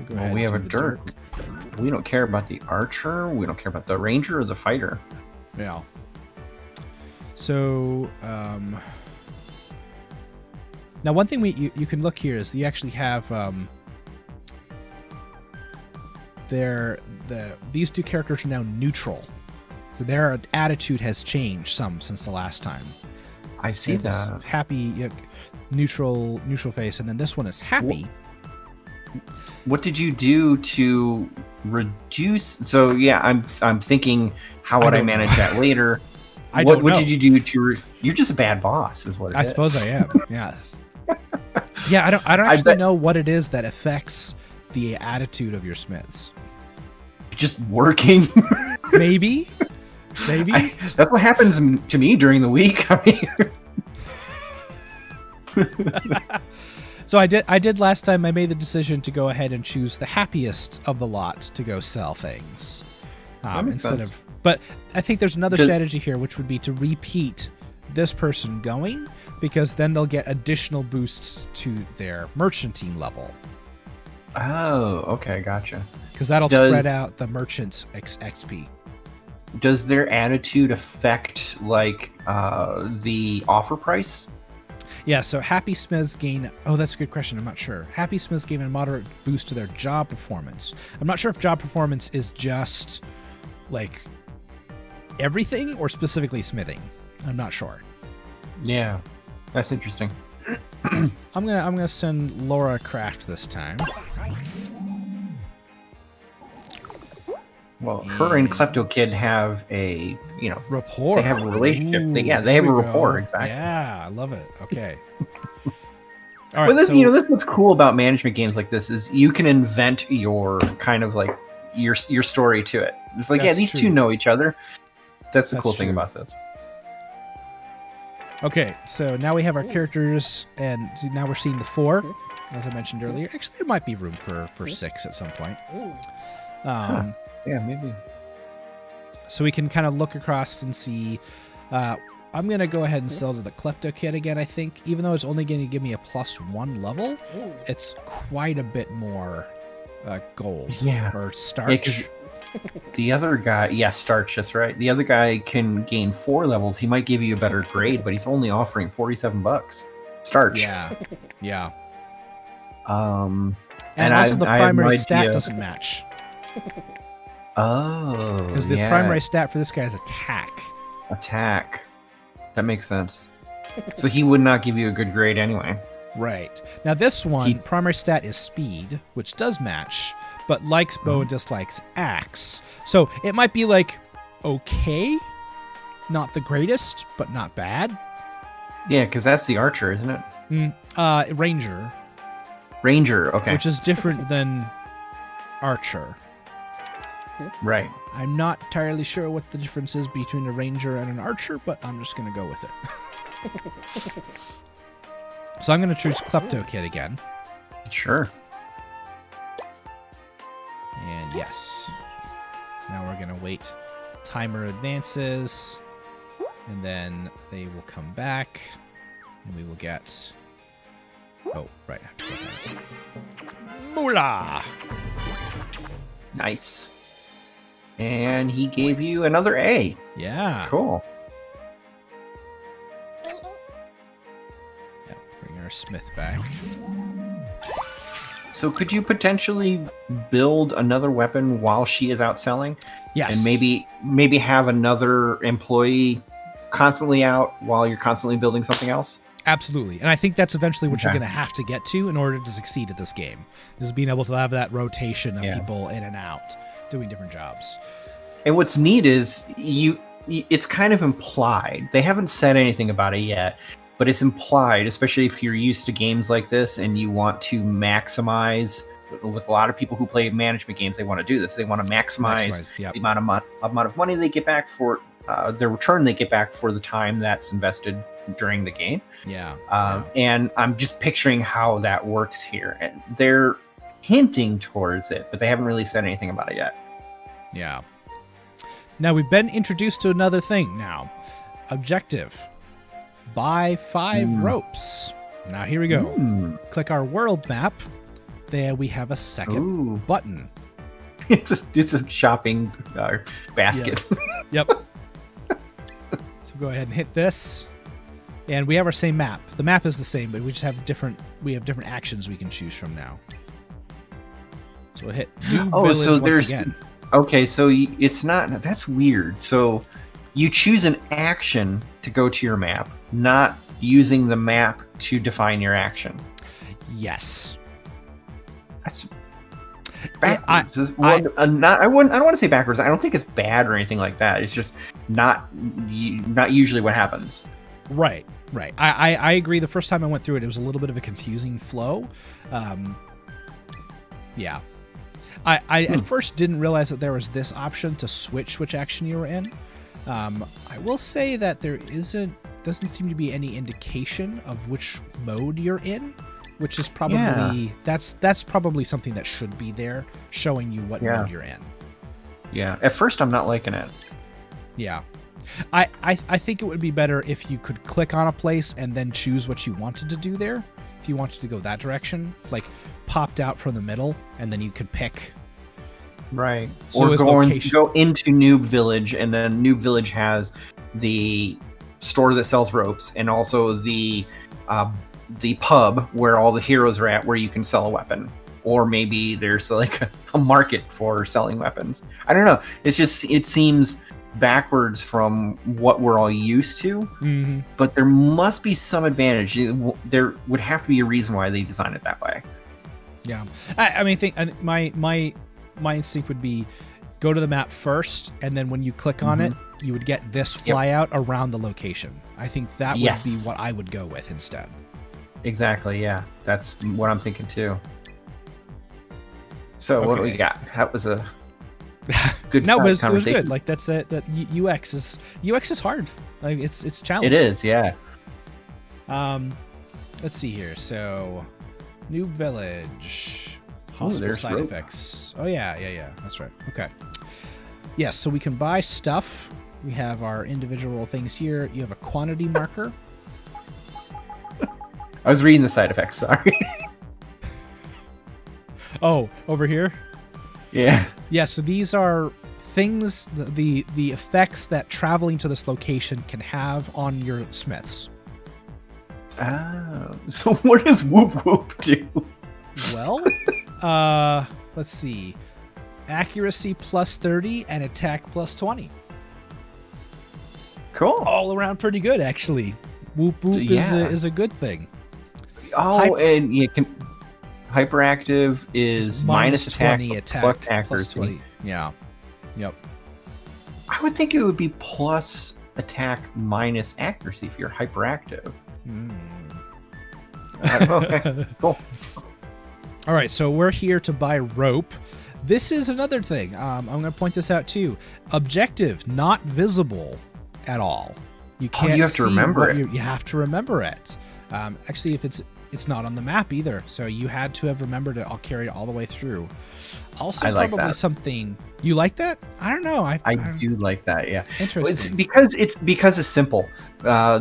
Well, we have a dirk. We don't care about the archer. We don't care about the ranger or the fighter. Yeah. So, Now, one thing you can look here is you actually have these two characters are now neutral, so their attitude has changed some since the last time. I see that. Happy, neutral face, and then this one is happy. What did you do to reduce? So yeah, I'm thinking, how would I manage that later? What did you do to? You're just a bad boss, is what it is. I suppose I am. Yeah. Yeah, I don't actually know what it is that affects the attitude of your smiths. Just working. Maybe. That's what happens to me during the week. I mean. So I did last time. I made the decision to go ahead and choose the happiest of the lot to go sell things instead of. But I think there's another strategy here, which would be to repeat this person going, because then they'll get additional boosts to their merchanting level. Oh, okay, gotcha. Because that'll spread out the merchant's XP. Does their attitude affect like the offer price? Yeah, so happy smiths gain... Oh, that's a good question. I'm not sure. Happy smiths gain a moderate boost to their job performance. I'm not sure if job performance is just like everything or specifically smithing. I'm not sure. Yeah, that's interesting. I'm gonna send Laura Craft this time. Well, her and Klepto Kid have a rapport. They have a relationship. Ooh, they have a rapport. Exactly. Yeah, I love it. Okay. All right. Well, this, this what's cool about management games like this is you can invent your kind of like your story to it. It's like, these two know each other. That's the cool thing about this. Okay, so now we have our characters, and now we're seeing the 4, as I mentioned earlier. Actually, there might be room for 6 at some point. Yeah, maybe. So we can kind of look across and see. I'm going to go ahead and sell to the Klepto Kid again, I think. Even though it's only going to give me a +1 level, it's quite a bit more gold or starch. Yeah, the other guy, starch, that's right. The other guy can gain 4 levels. He might give you a better grade, but he's only offering $47. Starch. Yeah. And also the primary stat doesn't match. Oh. Because the primary stat for this guy is attack. Attack. That makes sense. So he would not give you a good grade anyway. Right. Now this one, primary stat is speed, which does match, but likes bow and dislikes axe. So it might be like okay, not the greatest, but not bad. Yeah, because that's the archer, isn't it? Ranger. Ranger, okay. Which is different than archer. Right. I'm not entirely sure what the difference is between a ranger and an archer, but I'm just going to go with it. So I'm going to choose Klepto Kid again. Sure. And yes. Now we're going to wait. Timer advances. And then they will come back. And we will get... Oh, right. Moolah! Nice. And he gave you another A. Yeah. Cool. Yeah, bring our smith back. So could you potentially build another weapon while she is out selling? Yes. And maybe have another employee constantly out while you're constantly building something else? Absolutely. And I think that's eventually what you're going to have to get to in order to succeed at this game, is being able to have that rotation of people in and out doing different jobs. And what's neat is it's kind of implied. They haven't said anything about it yet, but it's implied, especially if you're used to games like this and you want to maximize. With a lot of people who play management games, they want to do this. They want to maximize the amount of money they get back for their return they get back for the time that's invested during the game. And I'm just picturing how that works here. And they're hinting towards it, but they haven't really said anything about it yet. Yeah. Now we've been introduced to another thing now. Objective. Buy 5 ropes. Now here we go. Click our world map. There we have a second button. It's a shopping basket. Yes. Yep. So go ahead and hit this. And we have our same map. The map is the same, but we just have different actions we can choose from now. So we'll hit new village once again. Okay, so it's not... That's weird. So you choose an action to go to your map, not using the map to define your action. Yes. That's backwards. I don't want to say backwards. I don't think it's bad or anything like that. It's just not usually what happens. Right. I agree. The first time I went through it, it was a little bit of a confusing flow. Yeah. I at first didn't realize that there was this option to switch which action you were in. I will say that there doesn't seem to be any indication of which mode you're in, which is probably that's probably something that should be there, showing you what mode you're in. Yeah. At first, I'm not liking it. Yeah. I think it would be better if you could click on a place and then choose what you wanted to do there. If you wanted to go that direction, like popped out from the middle, and then you could pick. Right. So or go into Noob Village, and then Noob Village has the store that sells ropes, and also the pub where all the heroes are at, where you can sell a weapon. Or maybe there's like a market for selling weapons. I don't know. It seems backwards from what we're all used to, but there must be some advantage. There would have to be a reason why they designed it that way. Yeah, I mean, my instinct would be go to the map first, and then when you click on it, you would get this flyout around the location. I think that would be what I would go with instead. Exactly. Yeah, that's what I'm thinking too. So what do we got? That was a good conversation. It was good. Like that's it. That UX is hard. Like it's challenging. It is, yeah. Let's see here. So, New Village, possible side effects. Oh yeah. That's right. Okay. Yes. So we can buy stuff. We have our individual things here. You have a quantity marker. I was reading the side effects. Sorry. Oh, over here. Yeah. Yeah, so these are things, the effects that traveling to this location can have on your smiths. Oh, so what does Whoop Whoop do? Well, let's see. Accuracy plus 30 and attack plus 20. Cool. All around pretty good, actually. Whoop Whoop is a good thing. Oh, and you can... Hyperactive is minus attack, 20 attack plus accuracy. 20. Yeah. Yep. I would think it would be plus attack minus accuracy if you're hyperactive. Okay, cool. All right, so we're here to buy rope. This is another thing. I'm going to point this out too. Objective, not visible at all. You can't. You have to remember it. You have to remember it. Actually, if it's not on the map either, so you had to have remembered it. I'll carry it all the way through. Also, probably something you like that. I don't know. I do like that. Yeah, interesting. Because it's simple. I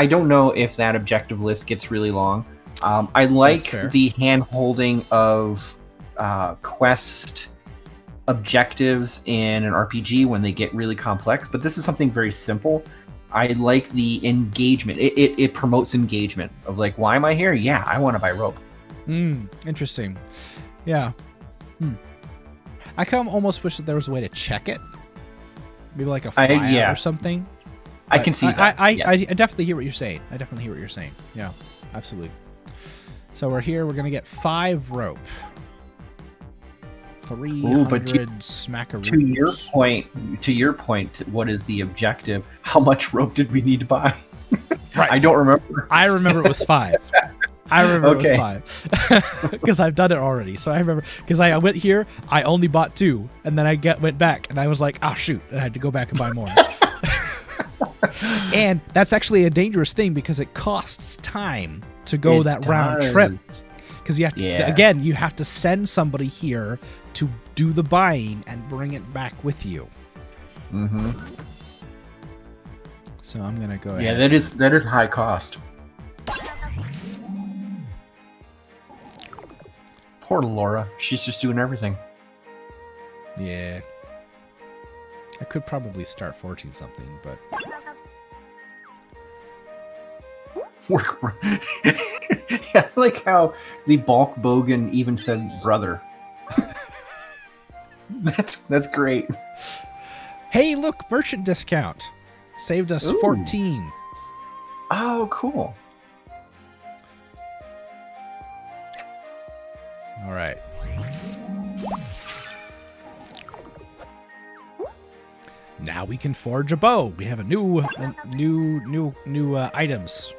don't know if that objective list gets really long. I like the hand holding of quest objectives in an RPG when they get really complex, but this is something very simple. I like the engagement. It promotes engagement of like, why am I here? Yeah, I want to buy rope. Interesting. Yeah. I almost wish that there was a way to check it. Maybe like a file or something. I can see that. I definitely hear what you're saying. Yeah, absolutely. So we're here. We're going to get 5 rope. 300 smackaroos. To your point, what is the objective? How much rope did we need to buy? Right. I don't remember. I remember it was 5. It was 5 because I've done it already. So I remember because I went here, I only bought 2, and then I went back, and I was like, oh shoot, and I had to go back and buy more. And that's actually a dangerous thing because it costs time to go round trip. Because you have to, again, you have to send somebody here to do the buying and bring it back with you. So I'm gonna go ahead. Yeah, that is high cost. Poor Laura. She's just doing everything. Yeah. I could probably start forging something, but Yeah, I like how the bulk bogan even said brother. That's great. Hey, look, merchant discount. Saved us 14. Oh, cool. All right. Now we can forge a bow. We have a new items.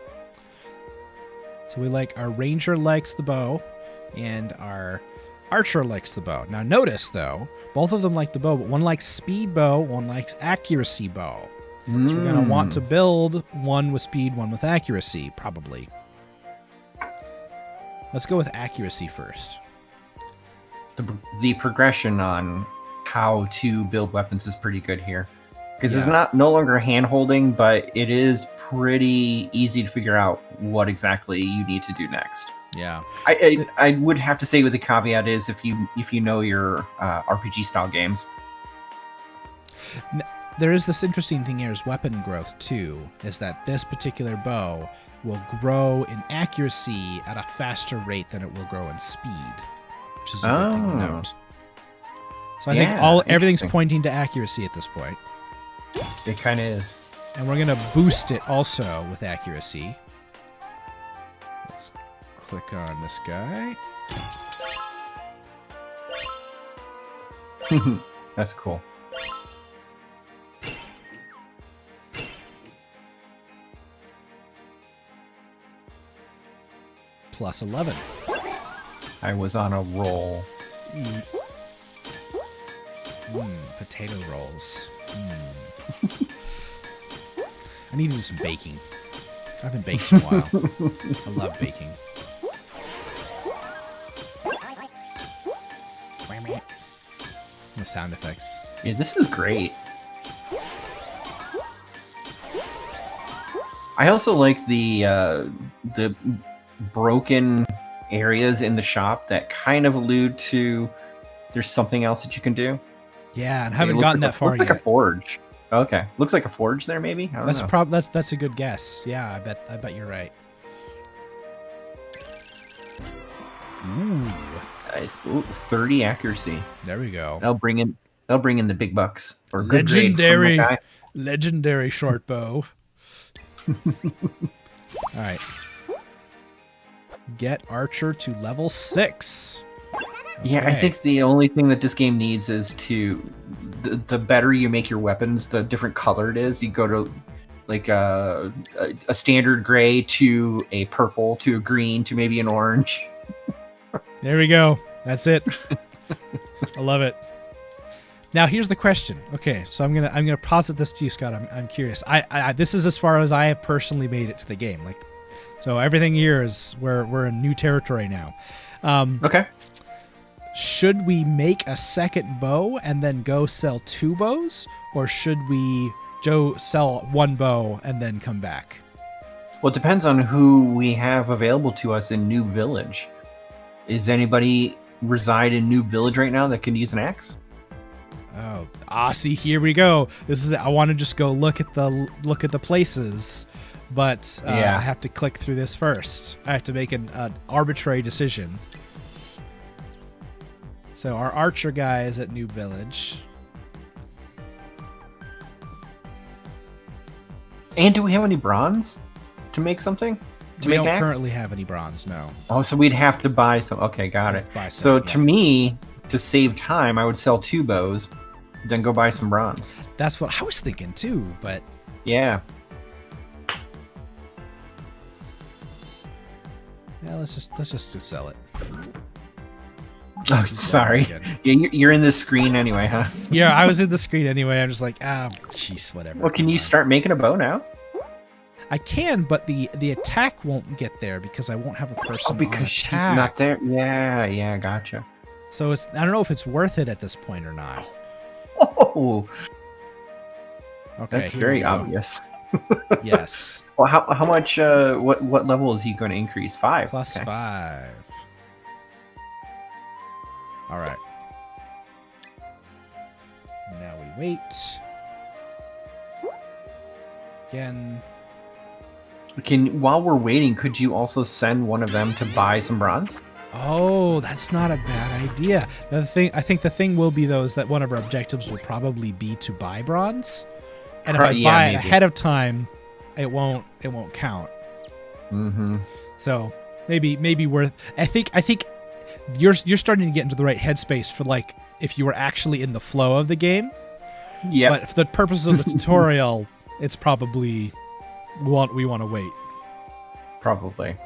So we like our ranger likes the bow, and our archer likes the bow. Now notice though, both of them like the bow, but one likes speed bow, one likes accuracy bow. So we're gonna want to build one with speed, one with accuracy, probably. Let's go with accuracy first. The progression on how to build weapons is pretty good here, because it's no longer hand holding, but it is pretty easy to figure out what exactly you need to do next. Yeah, I would have to say with the caveat is if you know your RPG style games. There is this interesting thing here is weapon growth too, is that this particular bow will grow in accuracy at a faster rate than it will grow in speed, which is a good thing to note. So I think everything's pointing to accuracy at this point. It kind of is. And we're going to boost it also with accuracy. Let's click on this guy. That's cool. Plus 11. I was on a roll. Potato rolls. I need to do some baking. I haven't baked in a while. I love baking. The sound effects. Yeah, this is great. I also like the broken areas in the shop that kind of allude to there's something else that you can do. Yeah, and haven't gotten that far yet. Looks like a forge. Okay, looks like a forge there, maybe. I don't know. That's a good guess. Yeah, I bet you're right. Ooh, nice. Ooh, 30 accuracy. There we go. They'll bring in the big bucks or legendary short bow. All right. Get archer to level 6. Okay. Yeah, I think the only thing that this game needs is the better you make your weapons, the different color it is. You go to like a standard gray to a purple to a green to maybe an orange. There we go. That's it. I love it. Now here's the question. Okay, so I'm gonna posit this to you, Scott. I'm curious. I this is as far as I have personally made it to the game. Like, so everything here is we're in new territory now. Okay. Should we make a second bow and then go sell 2 bows, or should we sell 1 bow and then come back? Well, it depends on who we have available to us in New Village. Is anybody reside in New Village right now that can use an axe? See, here we go. This is. I want to just go look at the places, but I have to click through this first. I have to make an arbitrary decision. So our archer guy is at New Village. And do we have any bronze to make something? We don't currently have any bronze, no. Oh, so we'd have to buy some. Okay, got it. To me, to save time, I would sell 2 bows, then go buy some bronze. That's what I was thinking too, but yeah. Yeah, let's just sell it. Oh, sorry. Yeah, you're in the screen anyway, huh? Yeah, I was in the screen anyway. I'm just like, jeez, whatever. Well, can you start making a bow now? I can, but the attack won't get there because I won't have a person. Oh, because she's not there. Yeah, gotcha. So I don't know if it's worth it at this point or not. Oh, okay, that's very obvious. Yes. Well, how much? What level is he going to increase? 5. Plus 5. All right. Now we wait. Again. While we're waiting, could you also send one of them to buy some bronze? Oh, that's not a bad idea. I think the thing will be, though, is that one of our objectives will probably be to buy bronze. And if I buy it ahead of time, it won't count. Mm-hmm. So maybe worth. I think you're starting to get into the right headspace for, like, if you were actually in the flow of the game. Yeah. But for the purposes of the tutorial, it's probably we want to wait. Probably.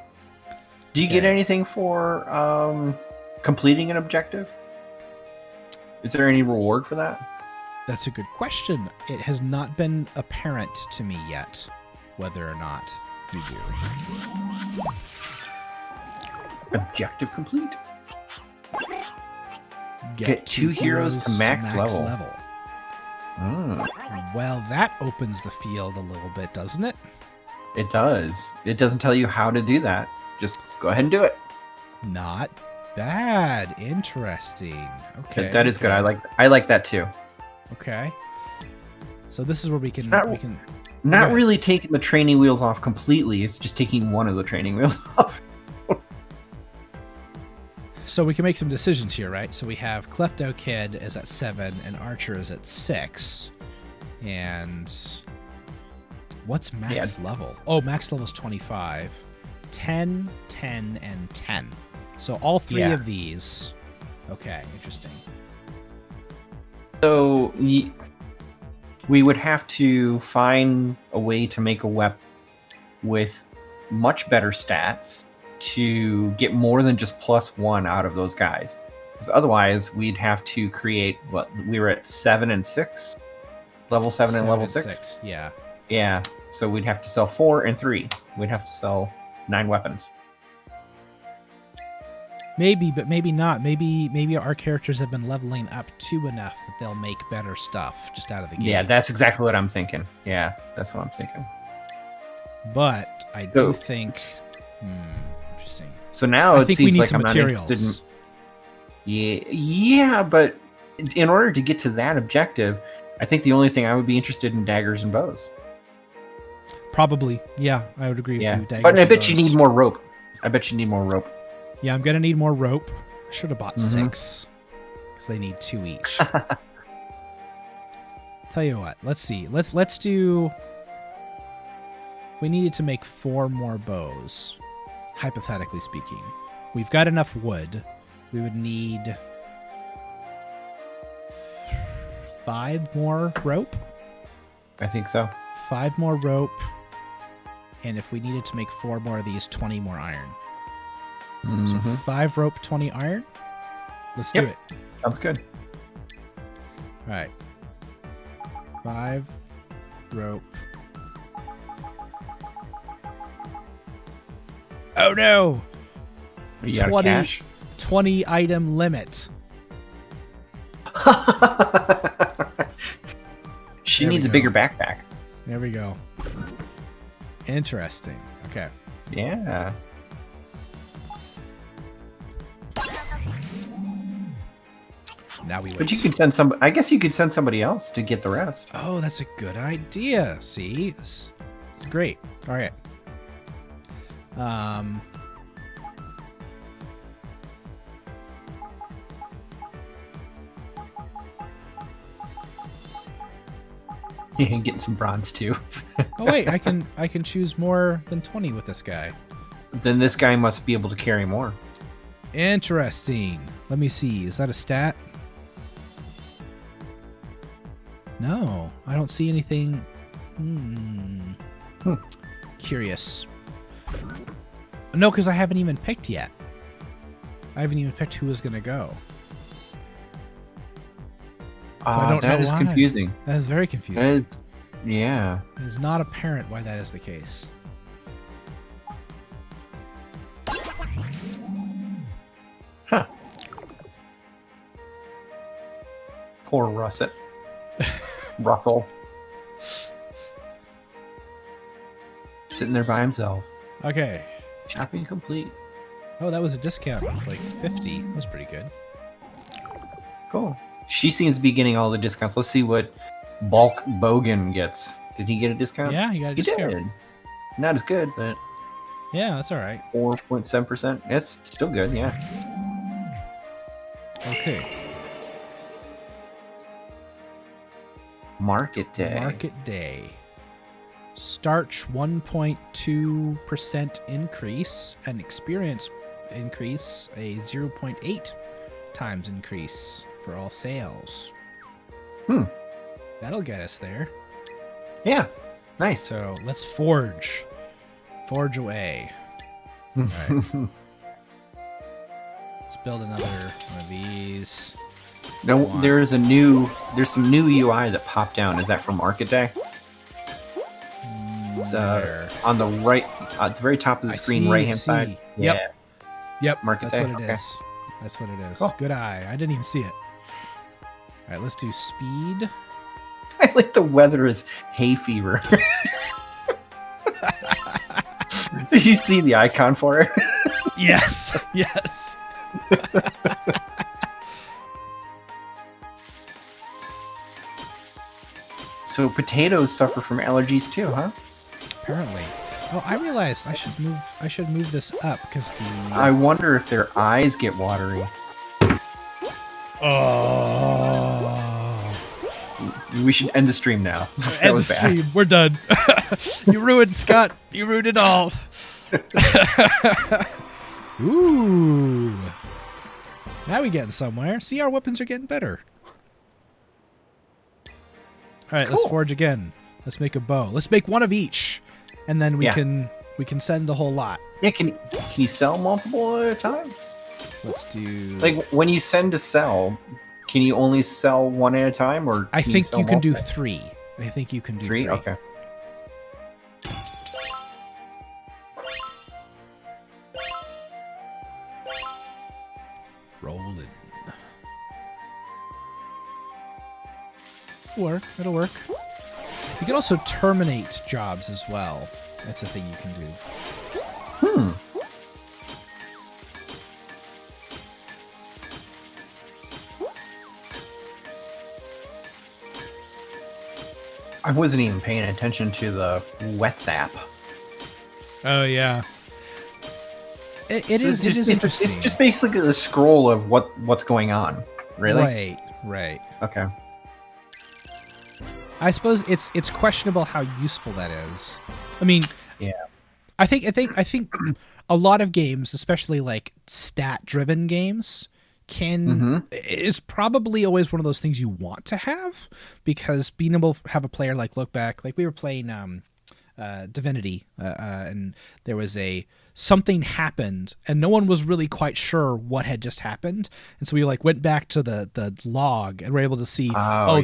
Do you get anything for completing an objective? Is there any reward for that? That's a good question. It has not been apparent to me yet whether or not we do. Objective complete. Get 2 heroes to max level. Well, that opens the field a little bit, doesn't it? It does. It doesn't tell you how to do that. Just go ahead and do it. Not bad. Interesting. Okay. That is good. I like that too. Okay. So this is where we can not really taking the training wheels off completely. It's just taking one of the training wheels off. So we can make some decisions here, right? So we have Klepto Kid is at 7 and Archer is at 6. And what's max level? Oh, max level is 25. 10, 10, and 10. So all 3 of these. Okay, interesting. So we would have to find a way to make a weapon with much better stats to get more than just +1 out of those guys. Because otherwise, we'd have to create we were at 7 and 6, level 7 and level 6. Yeah. Yeah. So we'd have to sell 4 and 3. We'd have to sell 9 weapons. Maybe, but maybe not. Maybe our characters have been leveling up to enough that they'll make better stuff just out of the game. Yeah, that's exactly what I'm thinking. Yeah, that's what I'm thinking. But I do think. Interesting. So now I it think seems we need like some I'm materials. not interested in. Yeah, but in order to get to that objective, I think the only thing I would be interested in daggers and bows. Probably, yeah, I would agree with you. Daggers But I bet bows. you need more rope. Yeah, I'm gonna need more rope. I should have bought 6 because they need 2 each. Tell you what, let's see. Let's do. We needed to make 4 more bows, hypothetically speaking. We've got enough wood. We would need 5 more rope. I think so. 5 more rope. And if we needed to make 4 more of these, 20 more iron. So 5 rope, 20 iron. Let's do it. Sounds good. All right. 5 rope. Oh no! You got cash? 20 item limit. She needs a bigger backpack. There we go. Interesting. Okay. Yeah. Now we wait. But you could send some. I guess you could send somebody else to get the rest. Oh, that's a good idea. See, it's great. All right. And getting some bronze too. Oh wait, I can choose more than 20 with this guy. Then this guy must be able to carry more. Interesting. Let me see. Is that a stat? No, I don't see anything. Curious. No, because I haven't even picked yet. I haven't even picked who was going to go. So I don't know that is why. confusing. That is very confusing. Yeah. It is not apparent why that is the case. Huh. Poor Russet. Russell. Sitting there by himself. Okay. Shopping complete. Oh, that was a discount of like 50. That was pretty good. Cool. She seems to be getting all the discounts. Let's see what Bulk Bogan gets. Did he get a discount? Yeah, he got a discount. Did. Not as good, but yeah, that's all right. 4.7%. It's still good, yeah. Okay. Market day. Market day. Starch 1.2% increase, and experience increase a 0.8 times increase for all sales. That'll get us there. Yeah, nice. So let's forge. Forge away. All right. Let's build another one of these. No, there's some new UI that popped down. Is that for Market Day? It's on the right, at the very top of the screen, right hand side. Yep. Yep. Market That's Day. what it is. That's what it is. Cool. Good eye. I didn't even see it. All right, let's do speed. I like the weather is hay fever. Did you see the icon for it? Yes. Yes. So potatoes suffer from allergies too, huh? Apparently. Oh, I realized I should move this up because the. I wonder if their eyes get watery. Oh. We should end the stream now. That End was the bad. stream. We're done. You ruined Scott. You ruined it all. Ooh. Now we're getting somewhere. See, our weapons are getting better. All right, Let's forge again. Let's make a bow. Let's make one of each, and then we can send the whole lot. Yeah, can you sell multiple at a time? Let's do. Like when you send to sell, can you only sell one at a time, or I think you can do multiple? 3. I think you can do Three. 3. Okay. Rolling. It'll work. You can also terminate jobs as well. That's a thing you can do. I wasn't even paying attention to the WhatsApp. Oh yeah. It is interesting. It's just basically the scroll of what's going on. Really? Right. Okay. I suppose it's questionable how useful that is. I mean, yeah. I think a lot of games, especially like stat-driven games, is probably always one of those things you want to have, because being able to have a player look back, like we were playing Divinity, and there was something happened and no one was really quite sure what had just happened, and so we went back to the log and were able to see,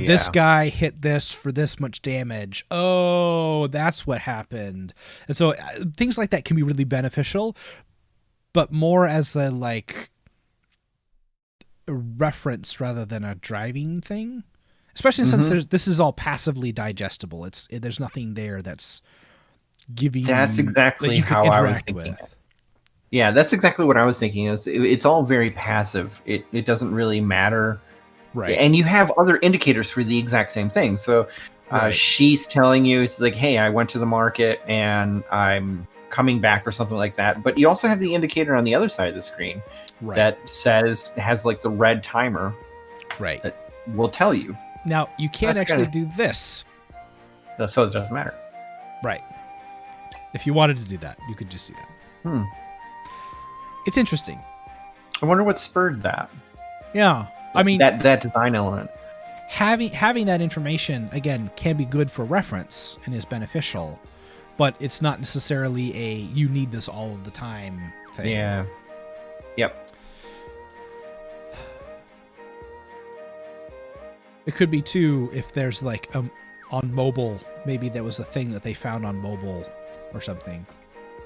this guy hit this for this much damage, that's what happened. And so things like that can be really beneficial, but more as a reference rather than a driving thing, especially since this is all passively digestible. There's nothing there that's giving. That's exactly how I was thinking. Yeah, that's exactly what I was thinking. It's all very passive. It doesn't really matter, right? And you have other indicators for the exact same thing. So she's telling you, it's like, hey, I went to the market and I'm coming back or something like that. But you also have the indicator on the other side of the screen that has the red timer, right? That will tell you. Now you can't actually do this, so it doesn't matter, right? If you wanted to do that, you could just do that. It's interesting. I wonder what spurred that. Yeah, I mean that design element. Having that information again can be good for reference and is beneficial, but it's not necessarily a you need this all of the time thing. Yeah. Yep. It could be too if there's on mobile, maybe that was a thing that they found on mobile or something.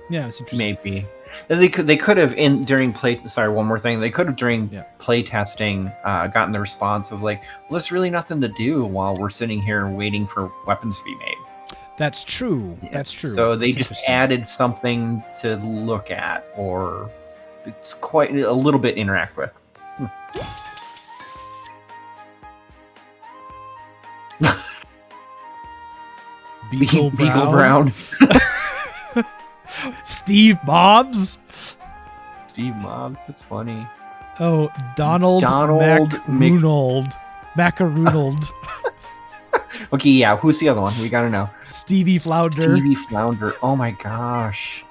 Yeah, it's interesting. Maybe they could have during play. Sorry, one more thing. They could have during play testing gotten the response of there's really nothing to do while we're sitting here waiting for weapons to be made. That's true. Yeah. That's true. So they just added something to look at, or it's quite a little bit interact with. Beagle Brown. Steve Mobs. Steve Mobs. That's funny. Oh, Donald Macaroonald. Okay, yeah. Who's the other one? We gotta know. Stevie Flounder. Stevie Flounder. Oh my gosh.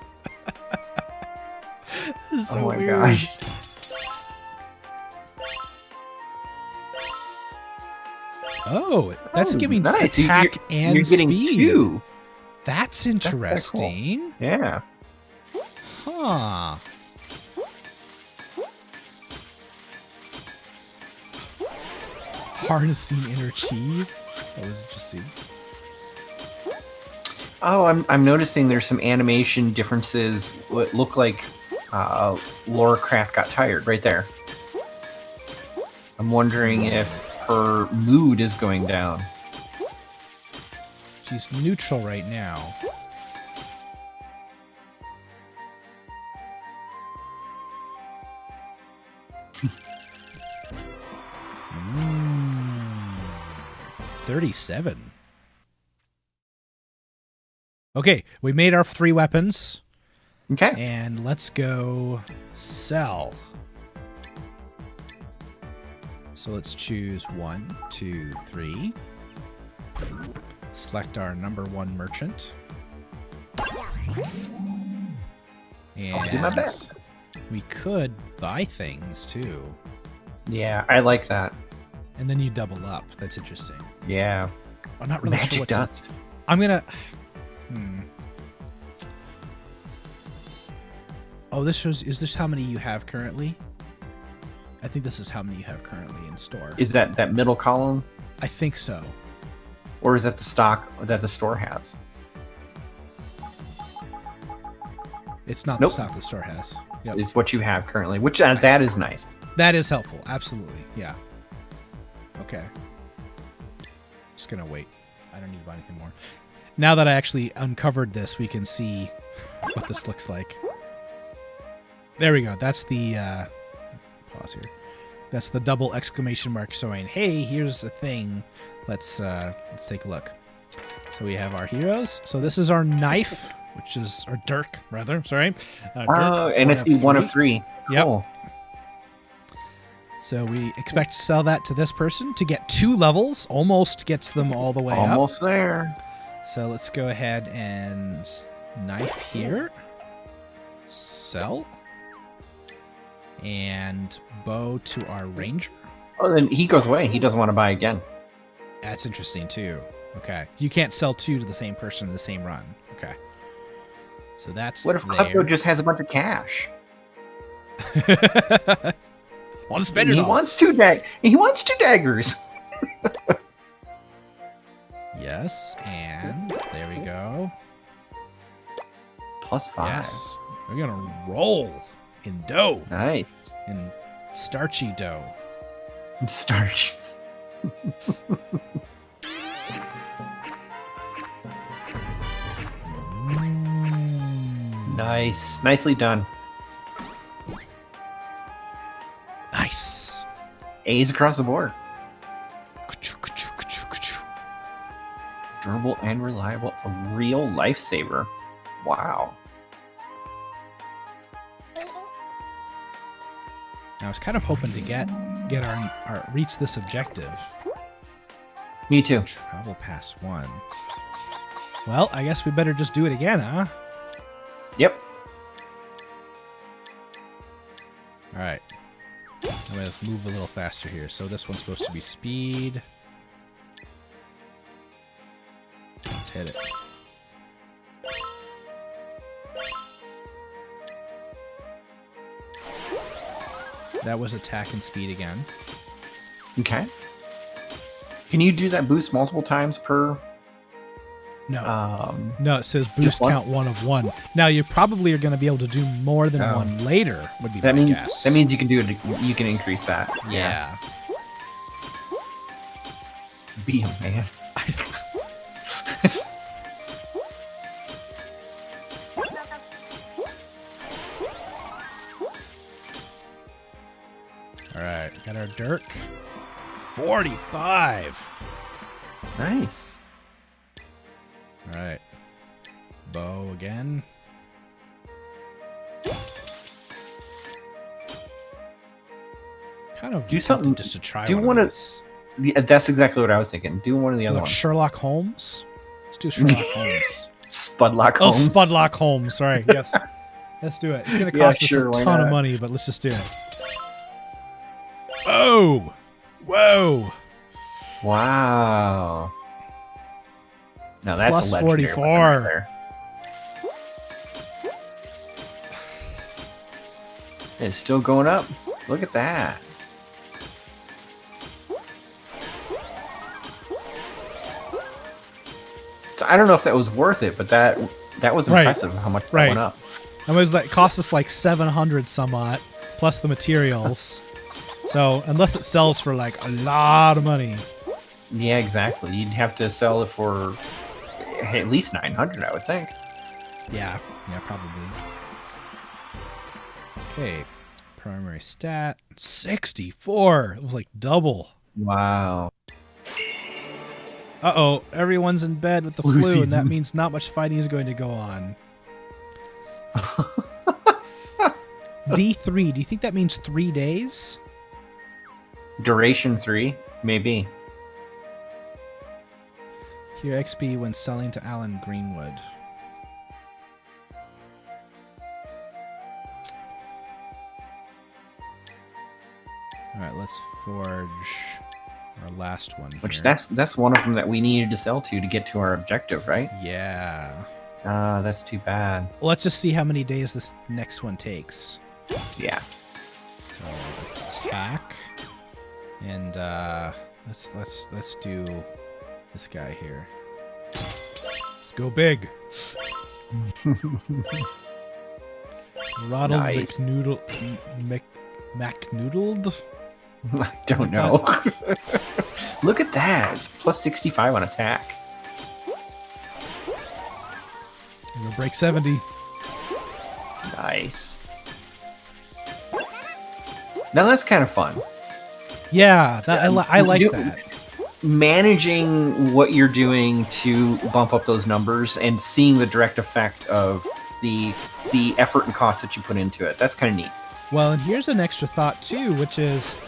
This is so oh my weird. gosh. Oh, that's giving nice. attack and you're getting speed. 2. That's interesting. Cool. Yeah. Huh. Harnessing inner chi. That was interesting. Oh, I'm noticing there's some animation differences. What look like Laura Craft got tired right there. I'm wondering if her mood is going down. She's neutral right now. Mm. 37. Okay, we made our 3 weapons. Okay. And let's go sell. So let's choose 1, 2, 3. Select our number 1 merchant. And do my best. we could buy things too. Yeah, I like that. And then you double up. That's interesting. Yeah. I'm not really Magic sure what dust. to... I'm gonna... Oh, this shows... Is this how many you have currently? I think this is how many you have currently in store. Is that middle column? I think so. Or is that the stock that the store has? It's not Nope. the stock the store has. Yep. It's what you have currently, which that is nice. That is helpful. Absolutely. Yeah. Okay. Just gonna wait. I don't need to buy anything more. Now that I actually uncovered this, we can see what this looks like. There we go. That's the pause here. That's the double exclamation mark showing, hey, here's a thing. Let's take a look. So we have our heroes. So this is our knife, which is our dirk, rather. Sorry. Oh, and it's one of 3. Yep. Cool. So we expect to sell that to this person to get 2 levels. Almost gets them all the way up. Almost there. So let's go ahead and knife here. Sell. And bow to our ranger. Oh, then he goes away. He doesn't want to buy again. That's interesting too. Okay. You can't sell 2 to the same person in the same run. Okay. So that's What if Klepto just has a bunch of cash? Want to spend it He all. wants 2 daggers. Yes, and there we go. +5. Yes. We're going to roll in dough. Nice. In starchy dough. Starch. Nice. Nicely done. Nice. A's across the board. Durable and reliable. A real lifesaver. Wow. I was kind of hoping to get our reach this objective. Me too. Travel past 1. Well, I guess we better just do it again, huh? Yep. All right. Let's move a little faster here. So this one's supposed to be speed. Let's hit it. That was attack and speed again. Okay. Can you do that boost multiple times per? No. No, it says boost one? count 1 of 1. Now you probably are going to be able to do more than 1 later. Would be That my means guess. that means you can do it. You can increase that. Yeah. Be a man. All right, got our dirk. 45. Nice. All right. Bow again. Kind of do something just to try. Do one of this. Yeah, that's exactly what I was thinking. Do one of the other ones. Sherlock Holmes. Let's do Sherlock Holmes. Spudlock Holmes. Oh, Spudlock Holmes. Sorry. Yes. Let's do it. It's going to cost us a ton of money, but let's just do it. Oh! Whoa! Wow. Now that's plus a legendary 44. Right there. It's still going up. Look at that. So I don't know if that was worth it, but that was impressive how much that went up. And was that cost us like 700 somewhat plus the materials. So unless it sells for like a lot of money. Yeah, exactly. You'd have to sell it for at least 900, I would think. Yeah, probably. Okay, primary stat 64. It was like double. Wow. Uh-oh, everyone's in bed with the flu, and that means not much fighting is going to go on. D3, do you think that means 3 days? Duration 3, maybe. Here, XP when selling to Alan Greenwood. Alright, let's forge our last one. Which that's one of them that we needed to sell to get to our objective, right? Yeah. That's too bad. Let's just see how many days this next one takes. Yeah. So attack, and let's do this guy here. Let's go big. Ronald nice. McNoodled? I don't know. Look at that. It's plus 65 on attack. I'm gonna break 70. Nice. Now that's kind of fun. Yeah, I like that. Managing what you're doing to bump up those numbers and seeing the direct effect of the effort and cost that you put into it. That's kind of neat. Well, and here's an extra thought too, which is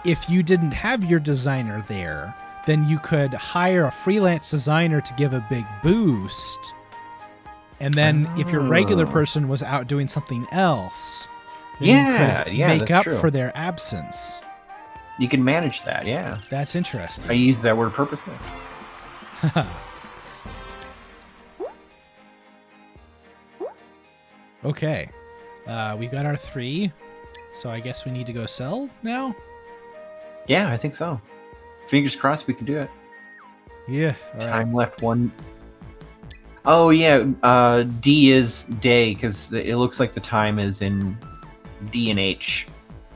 if you didn't have your designer there, then you could hire a freelance designer to give a big boost. And then if your regular person was out doing something else, you could make up for their absence. You can manage that, yeah. That's interesting. I use that word purposely. Okay. We got our 3. So I guess we need to go sell now? Yeah, I think so. Fingers crossed we can do it. Yeah. All Time left 1. Oh, yeah. D is day because it looks like the time is in D and H.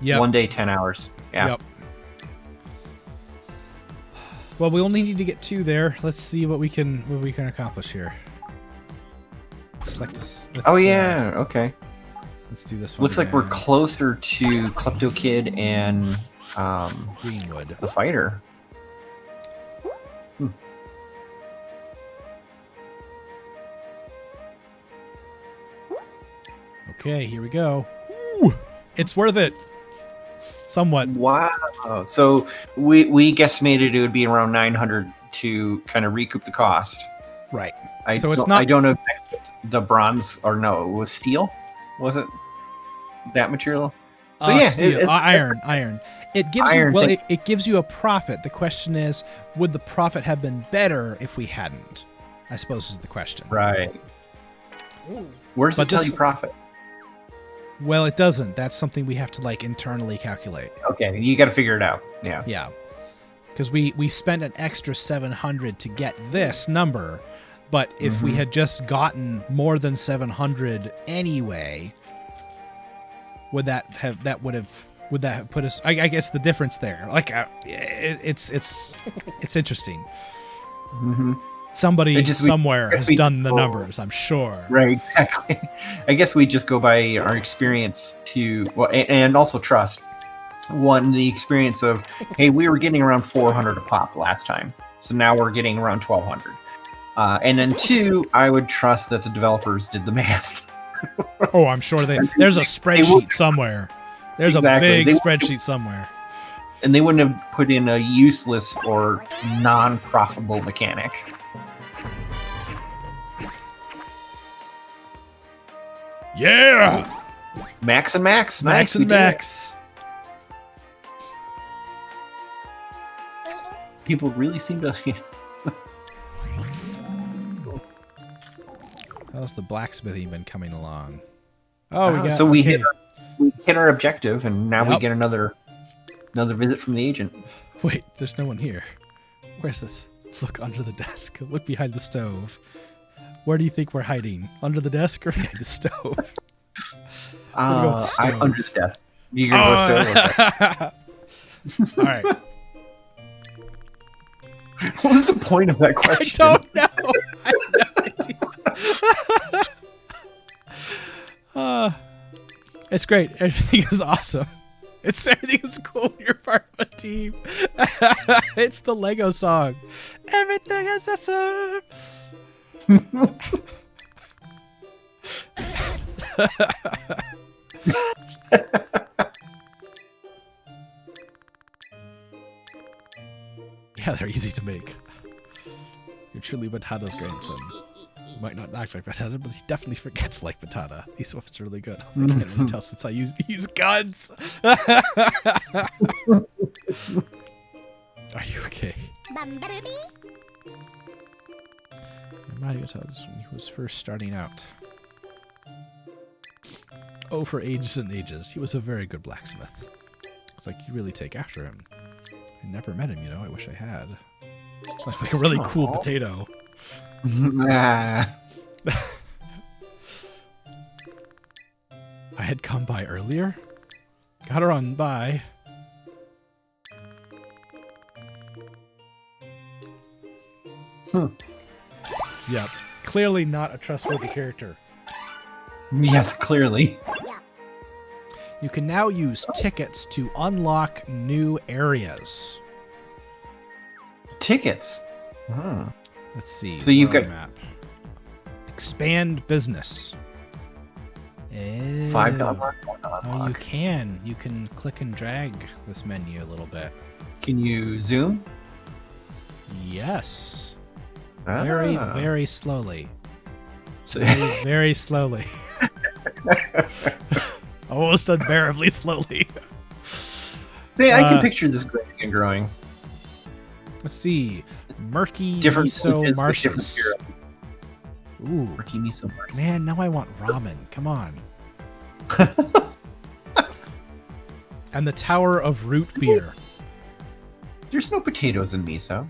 Yeah. 1 day, 10 hours. Yeah. Yep. Well, we only need to get 2 there. Let's see what we can accomplish here. Okay. Let's do this one. Looks like we're closer to Klepto Kid and Greenwood, the fighter. Okay, here we go. Ooh, it's worth it. Somewhat. Wow. So we guesstimated it would be around 900 to kind of recoup the cost. Right. I don't know if the bronze or no, it was steel. Was it that material? So steel, iron. It gives it gives you a profit. The question is, would the profit have been better if we hadn't? I suppose is the question. Right. Where's it tell you profit? Well, it doesn't. That's something we have to internally calculate. Okay, you got to figure it out. Yeah. Yeah. Because we spent an extra 700 to get this number, but if we had just gotten more than 700 anyway, would that have put us? I guess the difference there, it's interesting. Somebody somewhere has done the numbers, I'm sure. Right, exactly. I guess we just go by our experience and also trust. One, the experience of, hey, we were getting around 400 a pop last time, so now we're getting around 1,200. And then 2, I would trust that the developers did the math. Oh, I'm sure there's a spreadsheet somewhere. There's Exactly. a big spreadsheet somewhere. And they wouldn't have put in a useless or non-profitable mechanic. Yeah! Max and Max. Nice. Max and Max. People really seem to... How's the blacksmithing been coming along? Oh, we got... So we hit our objective, and now we get another visit from the agent. Wait, there's no one here. Where's this? Look under the desk. Look behind the stove. Where do you think we're hiding? Under the desk or behind the stove? I'm under the desk. You gonna go stove? All right. What was the point of that question? I don't know. I have no idea. It's great. Everything is awesome. Everything is cool. You're part of a team. It's the Lego song. Everything is awesome. Yeah, they're easy to make. You're truly Batata's grandson. He might not act like Batata, but he definitely forgets like Batata. These weapons are really good. I can't really tell since I use these guns. Are you okay? Mario tells us when he was first starting out. Oh, for ages and ages. He was a very good blacksmith. It's like you really take after him. I never met him, you know. I wish I had. Like a really cool potato. I had come by earlier. Got her on by. Yep. Clearly not a trustworthy character. Yes, clearly. You can now use tickets to unlock new areas. Tickets? Let's see. So you've got map. Expand business. $5. Oh, you can. You can click and drag this menu a little bit. Can you zoom? Yes. Very, very slowly. So Very, very slowly. Almost unbearably slowly. See, I can picture this growing and growing. Let's see. Murky Different miso marshes. Ooh. Murky miso marshes. Man, now I want ramen. Come on. And the Tower of Root Beer. There's no potatoes in miso.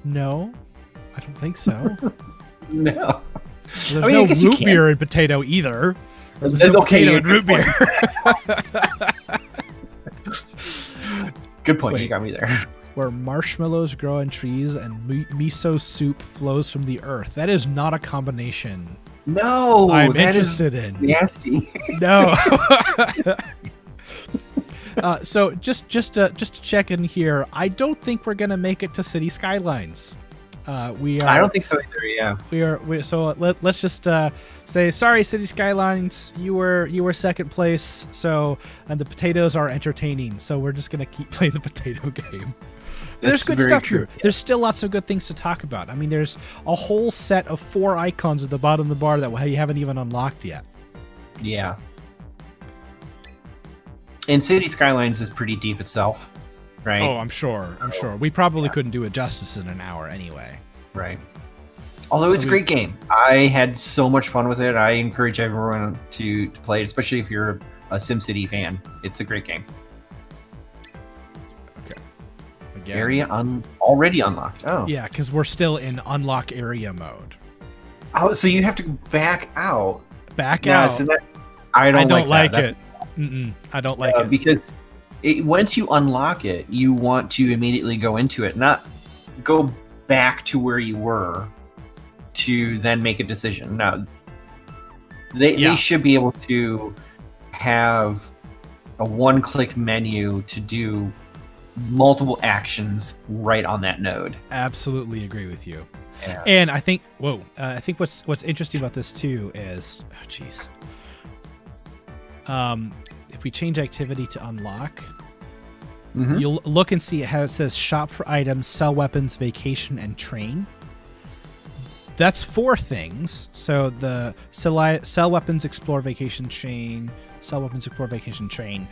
No, I don't think so. No. There's no root beer in potato either. There's no potato in root beer. Good point. You got me there. Where marshmallows grow on trees and miso soup flows from the earth. That is not a combination. No, I'm interested in. Nasty. No. So just to check in here, I don't think we're gonna make it to City Skylines. We are. I don't think so either. Yeah. So let's just say sorry, City Skylines. You were second place. So and the potatoes are entertaining. So we're just gonna keep playing the potato game. There's good stuff here. Yeah. There's still lots of good things to talk about. I mean, there's a whole set of 4 icons at the bottom of the bar that you haven't even unlocked yet. Yeah. And City Skylines is pretty deep itself, right? Oh, I'm sure. We probably couldn't do it justice in an hour anyway. Right. Although it's a great game. I had so much fun with it. I encourage everyone to play it, especially if you're a SimCity fan. It's a great game. Okay. Again. Area already unlocked. Oh. Yeah, because we're still in unlock area mode. Oh, so you have to back out. Back out. So I don't like it. I don't like it. Because once you unlock it, you want to immediately go into it, not go back to where you were to then make a decision. Now, they should be able to have a one-click menu to do multiple actions right on that node. Absolutely agree with you. Yeah. And I think, what's interesting about this too is, if if we change activity to unlock, you'll look and see how it says shop for items, sell weapons, vacation, and train. That's 4 things. So the sell weapons, explore, vacation, train, sell weapons, explore, vacation, train.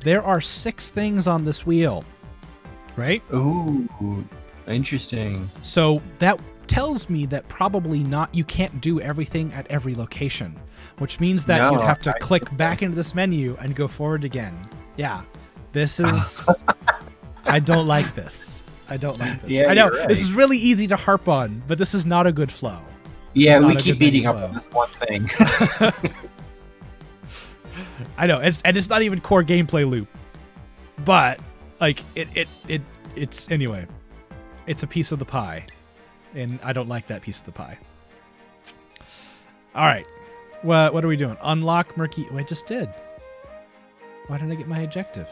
There are 6 things on this wheel, right? Ooh, interesting. So that tells me that probably not, you can't do everything at every location, which means that you'd have to click back into this menu and go forward again. Yeah, this is, I don't like this. I don't like this. Yeah, I know, right. This is really easy to harp on, but this is not a good flow. Yeah, we keep beating up on this one thing. I know, it's not even core gameplay loop, but like it's anyway, it's a piece of the pie, and I don't like that piece of the pie. All right, what are we doing? Unlock murky. Oh, I just did. Why didn't I get my objective?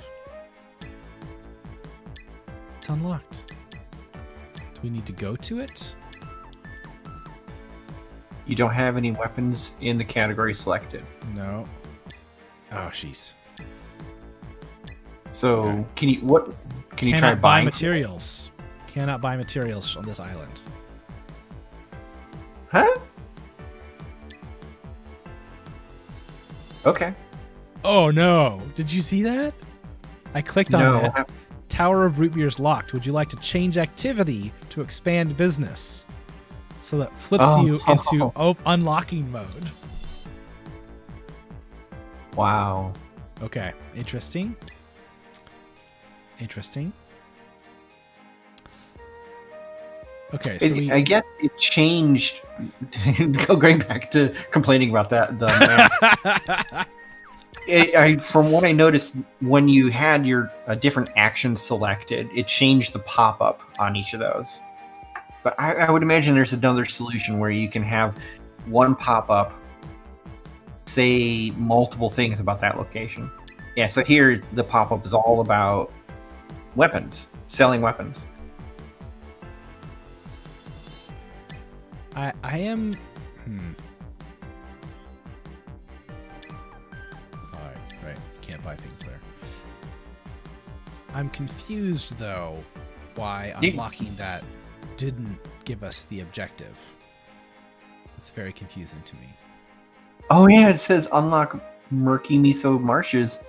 It's unlocked. Do we need to go to it? You don't have any weapons in the category selected. No. Oh, jeez. So can you try Cannot buy buying materials? Cannot buy materials on this island. Huh? Okay. Oh no! Did you see that? I clicked on it. Tower of Root Beers locked. Would you like to change activity to expand business? So that flips you into unlocking mode. Wow. Okay, interesting. Interesting. Okay, so I guess it changed. Going back to complaining about that, the map. From what I noticed, when you had your different actions selected, it changed the pop-up on each of those. But I would imagine there's another solution where you can have one pop-up say multiple things about that location. Yeah, so here the pop-up is all about weapons, selling weapons. I am... Right. Can't buy things there. I'm confused, though, why unlocking that didn't give us the objective. It's very confusing to me. Oh, yeah, it says unlock Murky Miso Marshes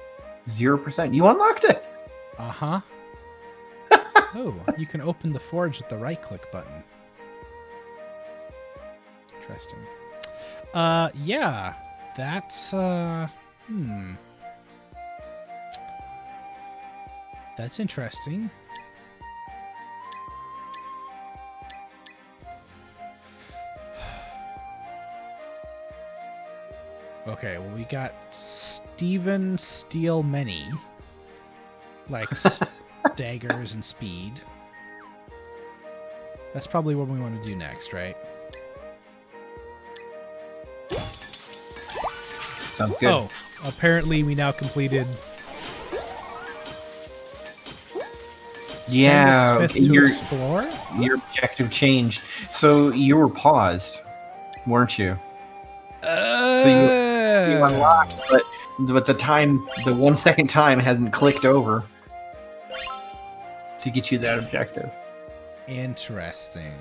0%. You unlocked it! Uh-huh. Oh, you can open the forge with the right-click button. Interesting. Yeah, that's, That's interesting. Okay, well, we got Steven Steal Many. Like daggers and speed. That's probably what we want to do next, right? Sounds good. Oh, apparently we now completed... Yeah, Smith to explore? Your objective changed. So you were paused, weren't you? So you unlocked, but the 1 second time hasn't clicked over to get you that objective. Interesting.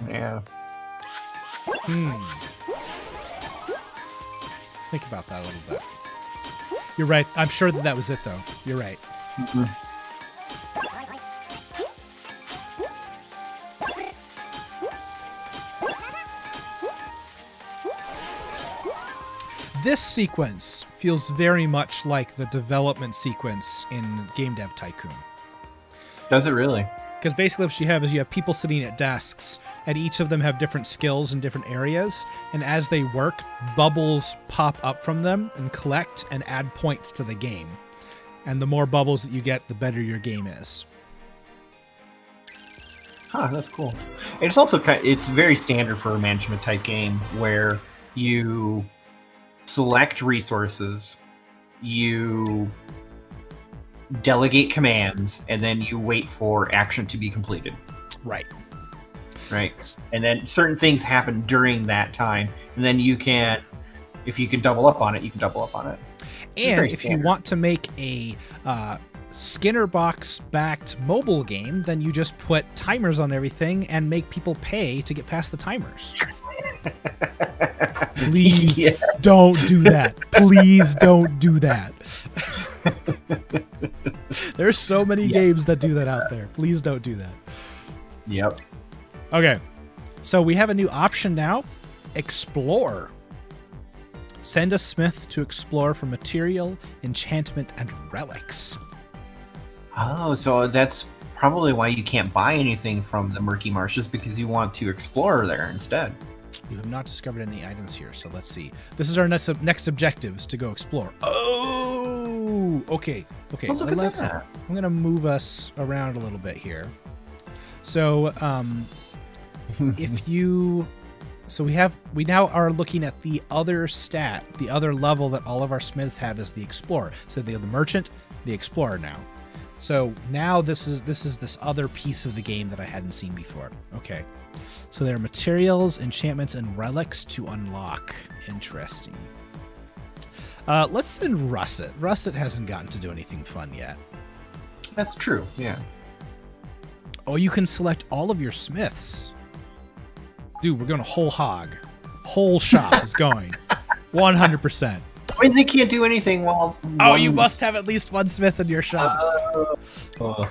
Yeah. Think about that a little bit. You're right. I'm sure that was it, though. You're right. Mm-hmm. This sequence feels very much like the development sequence in Game Dev Tycoon. Does it really? Because basically what you have people sitting at desks, and each of them have different skills in different areas, and as they work, bubbles pop up from them and collect and add points to the game. And the more bubbles that you get, the better your game is. Huh, that's cool. It's also it's very standard for a management type game where you select resources, you delegate commands, and then you wait for action to be completed. Right. And then certain things happen during that time, and then you can, if you can double up on it, you can double up on it. And if you want to make a Skinner box backed mobile game, then you just put timers on everything and make people pay to get past the timers. Please don't do that. Please don't do that. There's so many games that do that out there. Please don't do that. Yep. Okay. So we have a new option now. Explore. Send a smith to explore for material, enchantment, and relics. Oh, so that's probably why you can't buy anything from the Murky Marshes, because you want to explore there instead. You have not discovered any items here, so let's see. This is our next objective, is to go explore. Oh, okay. Oh, look at that. I'm going to move us around a little bit here. So, we now are looking at the other stat, the other level that all of our smiths have is the explorer. So they have the merchant, the explorer now. So now this is this other piece of the game that I hadn't seen before. Okay. So there are materials, enchantments, and relics to unlock. Interesting. Let's send Russet. Russet hasn't gotten to do anything fun yet. That's true, yeah. Oh, you can select all of your smiths. Dude, we're going to whole hog. Whole shop is going. 100%. I mean, they can't do anything while... Oh, you must have at least one smith in your shop. All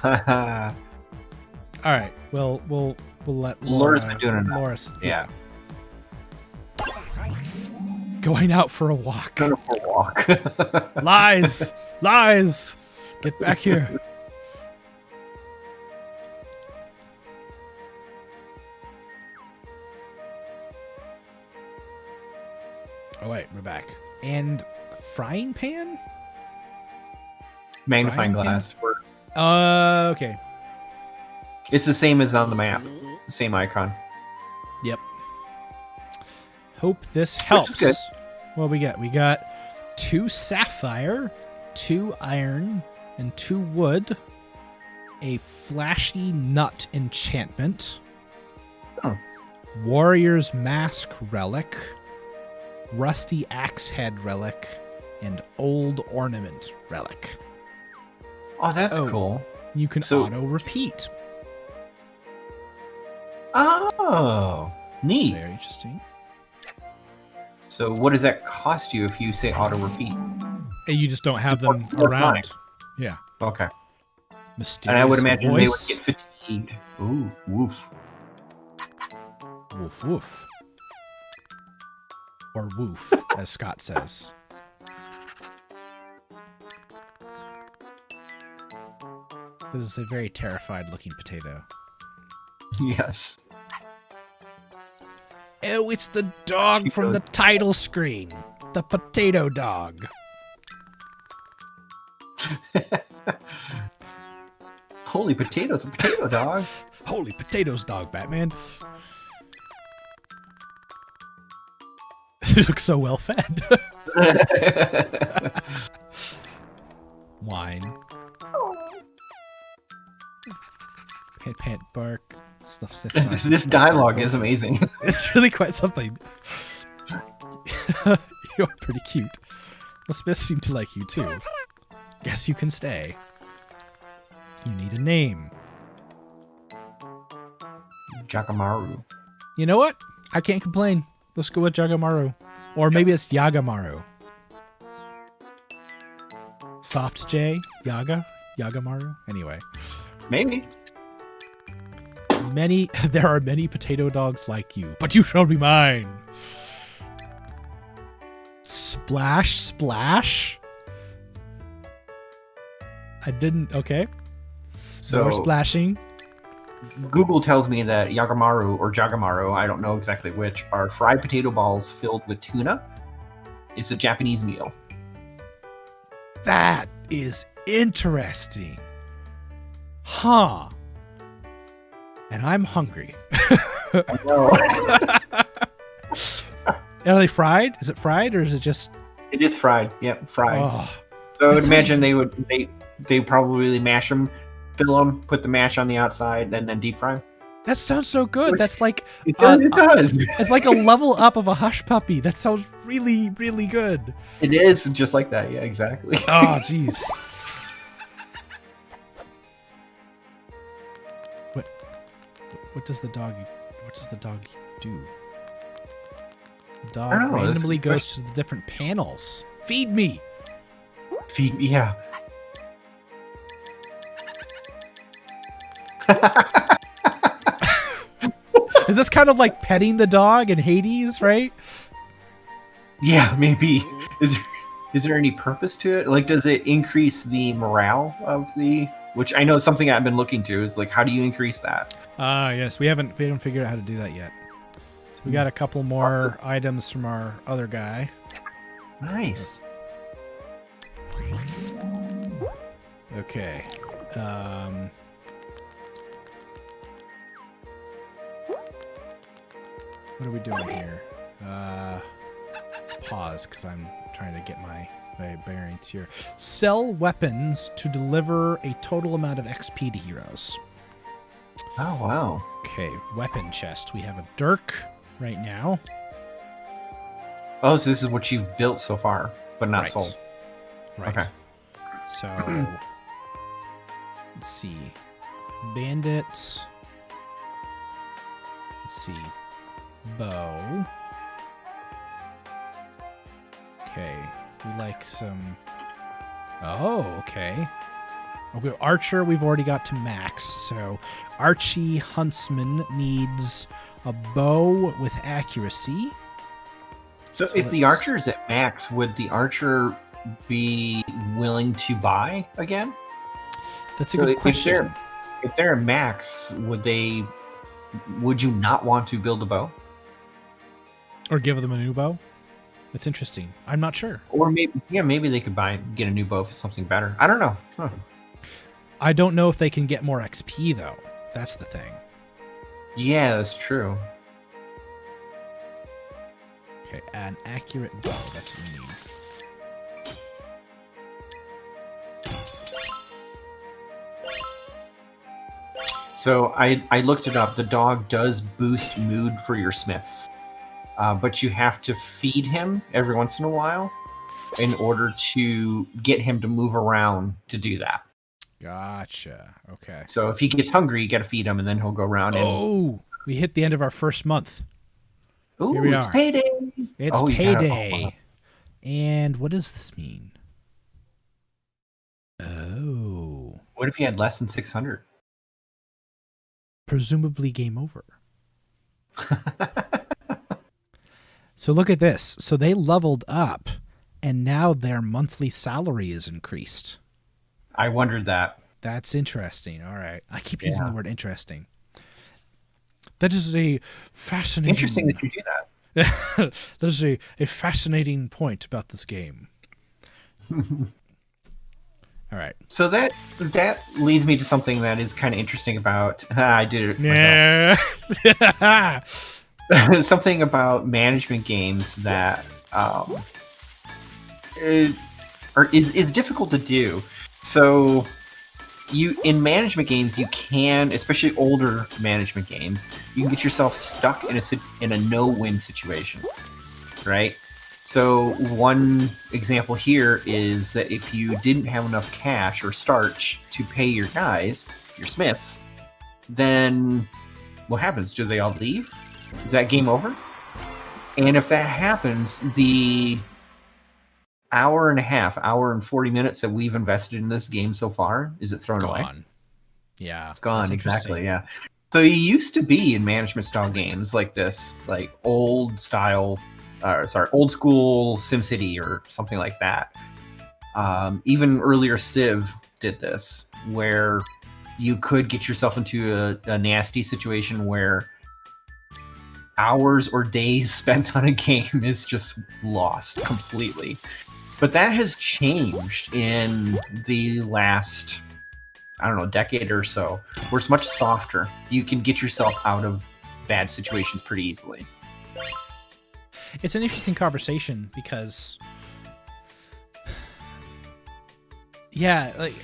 right, we'll let Laura's been doing it. Laura's, yeah. Going out for a walk. Going for a walk. Lies! Lies! Get back here. Oh, wait, we're back. And frying pan? Magnifying glass. Okay. It's the same as on the map. The same icon. Yep. Hope this helps. Good. What we got? We got 2 sapphire, 2 iron, and 2 wood. A flashy nut enchantment. Oh. Warrior's mask relic. Rusty axe head relic. And old ornament relic. Oh, that's cool. You can auto repeat. Oh, neat. Very interesting. So what does that cost you if you say auto repeat? You just don't have them around. Yeah. Okay. Mysterious and I would imagine voice. they would get fatigued. Ooh, woof. Woof woof. Or woof, as Scott says. This is a very terrified looking potato. Yes. Oh, it's the dog from the title screen. The potato dog. Holy potatoes, a potato dog. Holy potatoes dog, Batman. He looks so well fed. Wine. Pant pant bark. Stuff stiff. This dialogue is amazing. It's really quite something. You're pretty cute. The Smiths seem to like you too. Guess you can stay. You need a name. Jakamaru. You know what? I can't complain. Let's go with Jagamaru. Or maybe it's Yagamaru. Soft J? Yaga? Yagamaru? Anyway. Maybe. There are many potato dogs like you, but you shall be mine. Splash, splash. I didn't. Okay. More splashing. Google tells me that Yagamaru or Jagamaru, I don't know exactly which, are fried potato balls filled with tuna. It's a Japanese meal. That is interesting. Huh. And I'm hungry. I know. Are they fried? Is it fried or is it just... It is fried. Yep, fried. Oh, so I would imagine they probably mash them, fill them, put the mash on the outside, and then deep fry them. That sounds so good. That's like it does. It's like a level up of a hush puppy. That sounds really, really good. It is just like that. Yeah, exactly. Oh, jeez. What does the dog do? The dog randomly goes to the different panels. Feed me. Feed me. Yeah. Is this kind of like petting the dog in Hades, right? Yeah, maybe. Is there any purpose to it? Like, does it increase the morale of the? Which I know is something I've been looking to. Is like, how do you increase that? Yes, we haven't figured out how to do that yet. So we got a couple more items from our other guy. Nice. Okay. What are we doing here? Let's pause because I'm trying to get my bearings here. Sell weapons to deliver a total amount of XP to heroes. Oh, wow. Okay, weapon chest. We have a dirk right now. Oh, so this is what you've built so far, but not sold. Right. Okay. So, let's see. Bandit. Let's see. Bow. Okay. We like some... Oh, okay. Okay, Archer we've already got to max. So, Archie Huntsman needs a bow with accuracy. So if the Archer is at max, would the Archer be willing to buy again? That's a good question. If they're at max, would you not want to build a bow? Or give them a new bow? That's interesting. I'm not sure. Or maybe they could get a new bow for something better. I don't know. Huh. I don't know if they can get more XP though. That's the thing. Yeah, that's true. Okay, an accurate bow. That's what we need. So I looked it up. The dog does boost mood for your smiths, but you have to feed him every once in a while in order to get him to move around to do that. Gotcha. Okay. So if he gets hungry, you got to feed him, and then he'll go around. Oh, we hit the end of our first month. Ooh, here we it's are. payday. It's payday. And what does this mean? Oh. What if you had less than 600? Presumably game over. So look at this. So they leveled up, and now their monthly salary is increased. I wondered that. That's interesting. All right. I keep using the word interesting. That is a fascinating... Interesting that you do that. That is a fascinating point about this game. All right. So that leads me to something that is kind of interesting about... I did it myself. Something about management games that is difficult to do. So in management games, you can, especially older management games, you can get yourself stuck in a no-win situation, right? So one example here is that if you didn't have enough cash or starch to pay your guys, your smiths, then what happens? Do they all leave? Is that game over? And if that happens, the hour and 40 minutes that we've invested in this game so far, is it thrown away? Yeah. It's gone, exactly, yeah. So it used to be in management style games like this, like old school SimCity or something like that. Even earlier Civ did this, where you could get yourself into a nasty situation where hours or days spent on a game is just lost completely. But that has changed in the last, decade or so, where it's much softer. You can get yourself out of bad situations pretty easily. It's an interesting conversation because, like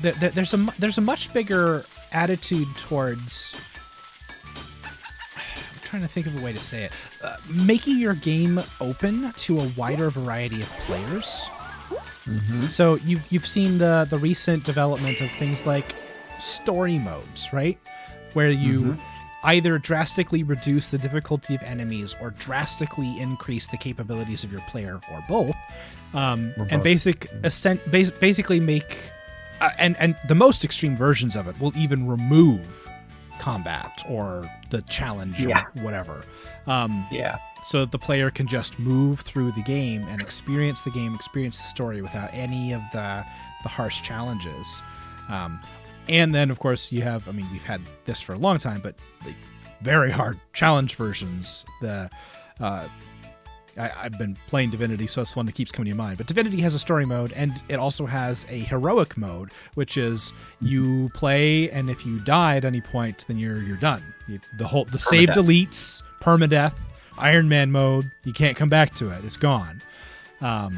there's a much bigger attitude towards trying to think of a way to say it. Making your game open to a wider variety of players. Mm-hmm. So you've seen the recent development of things like story modes, right? Where you either drastically reduce the difficulty of enemies or drastically increase the capabilities of your player, or both. And basically make and the most extreme versions of it will even remove combat or the challenge or whatever. So that the player can just move through the game and experience the story without any of the harsh challenges. And then, of course, we've had this for a long time, but the very hard challenge versions, I've been playing Divinity, so it's one that keeps coming to mind. But Divinity has a story mode, and it also has a heroic mode, which is you play, and if you die at any point, then you're done. The save deletes, permadeath, Iron Man mode. You can't come back to it; it's gone. So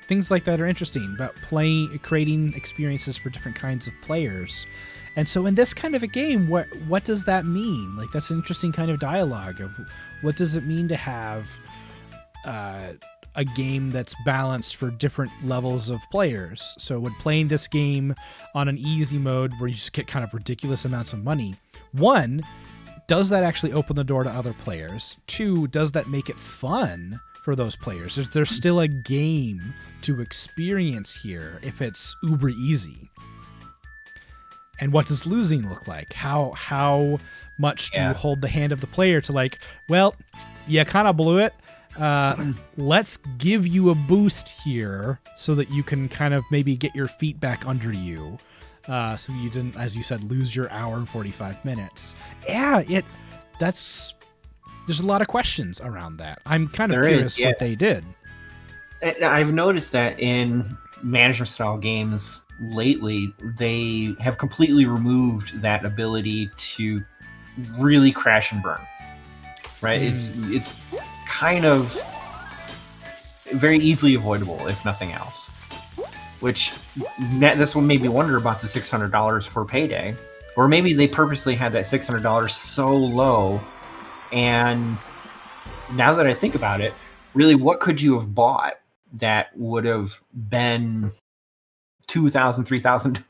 things like that are interesting about creating experiences for different kinds of players. And so in this kind of a game, what does that mean? Like, that's an interesting kind of dialogue of what does it mean to have a game that's balanced for different levels of players. So when playing this game on an easy mode where you just get kind of ridiculous amounts of money, one, does that actually open the door to other players? Two, does that make it fun for those players? There's still a game to experience here if it's uber easy. And what does losing look like? How much do you hold the hand of the player to, like, well, you kind of blew it. Let's give you a boost here so that you can kind of maybe get your feet back under you. So that you didn't, as you said, lose your hour and 45 minutes. There's a lot of questions around that. I'm kind of curious what they did. I've noticed that in management style games lately, they have completely removed that ability to really crash and burn. Right? It's kind of very easily avoidable, if nothing else. Which this one made me wonder about the $600 for Payday, or maybe they purposely had that $600 so low. And now that I think about it, really, what could you have bought that would have been 2,000, 3,000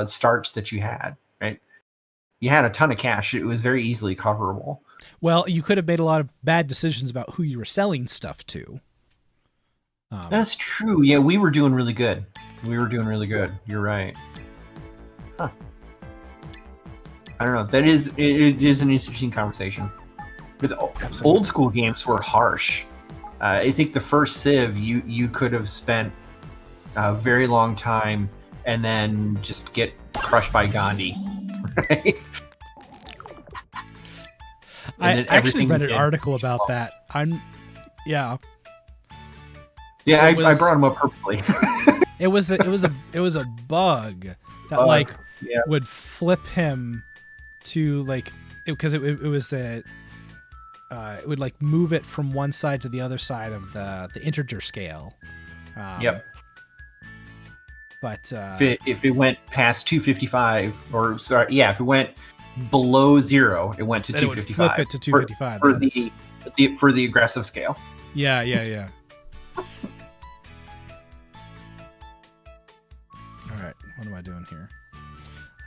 starts that you had, right? You had a ton of cash. It was very easily coverable. Well, you could have made a lot of bad decisions about who you were selling stuff to. That's true. Yeah, we were doing really good. You're right. Huh. I don't know. It is an interesting conversation. Because old school games were harsh. I think the first Civ, you could have spent a very long time and then just get crushed by Gandhi. Right? I actually read an article about that. Yeah, I brought him up purposely. It was a bug that would flip him to because it would move it from one side to the other side of the integer scale. Yep. But if it went past 255, if it went below 0, it went to 255. It would flip it to 255 for the aggressive scale. Yeah. All right, what am I doing here?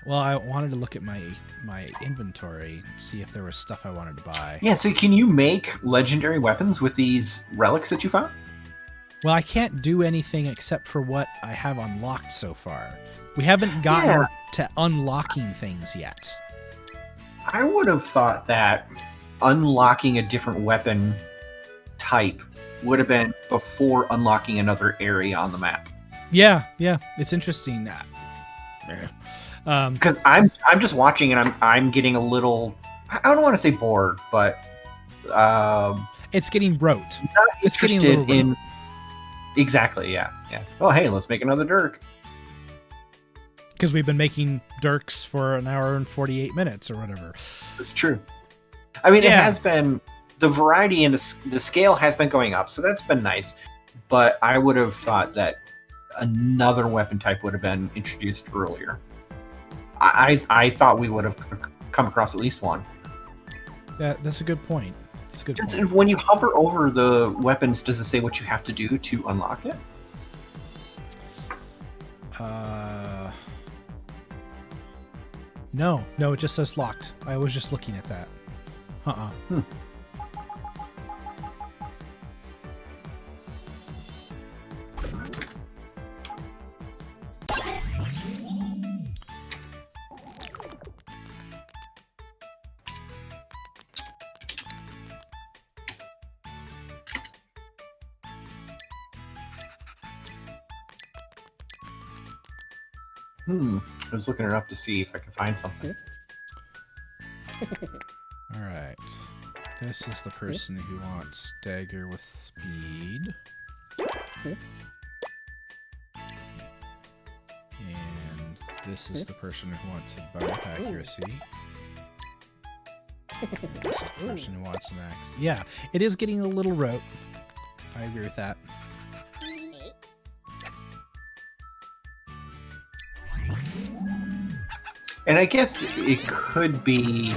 Well, I wanted to look at my inventory, see if there was stuff I wanted to buy. Yeah, so can you make legendary weapons with these relics that you found? Well, I can't do anything except for what I have unlocked so far. We haven't gotten to unlocking things yet. I would have thought that unlocking a different weapon type would have been before unlocking another area on the map. Yeah, it's interesting. Because I'm just watching and I'm getting a little, I don't want to say bored, but it's getting rote. It's interested in exactly, yeah. Oh, hey, let's make another Dirk. Because we've been making Dirks for an hour and 48 minutes or whatever. That's true. I mean, it has been, the variety and the scale has been going up, so that's been nice. But I would have thought that another weapon type would have been introduced earlier. I thought we would have come across at least one. That's a good point. It's a good point. When you hover over the weapons, does it say what you have to do to unlock it? No, it just says locked. I was just looking at that. I was looking it up to see if I could find something. All right. This is the person who wants dagger with speed. And this is the person who wants a bow with accuracy. And this is the person who wants an axe. Yeah, it is getting a little rote. I agree with that. And I guess it could be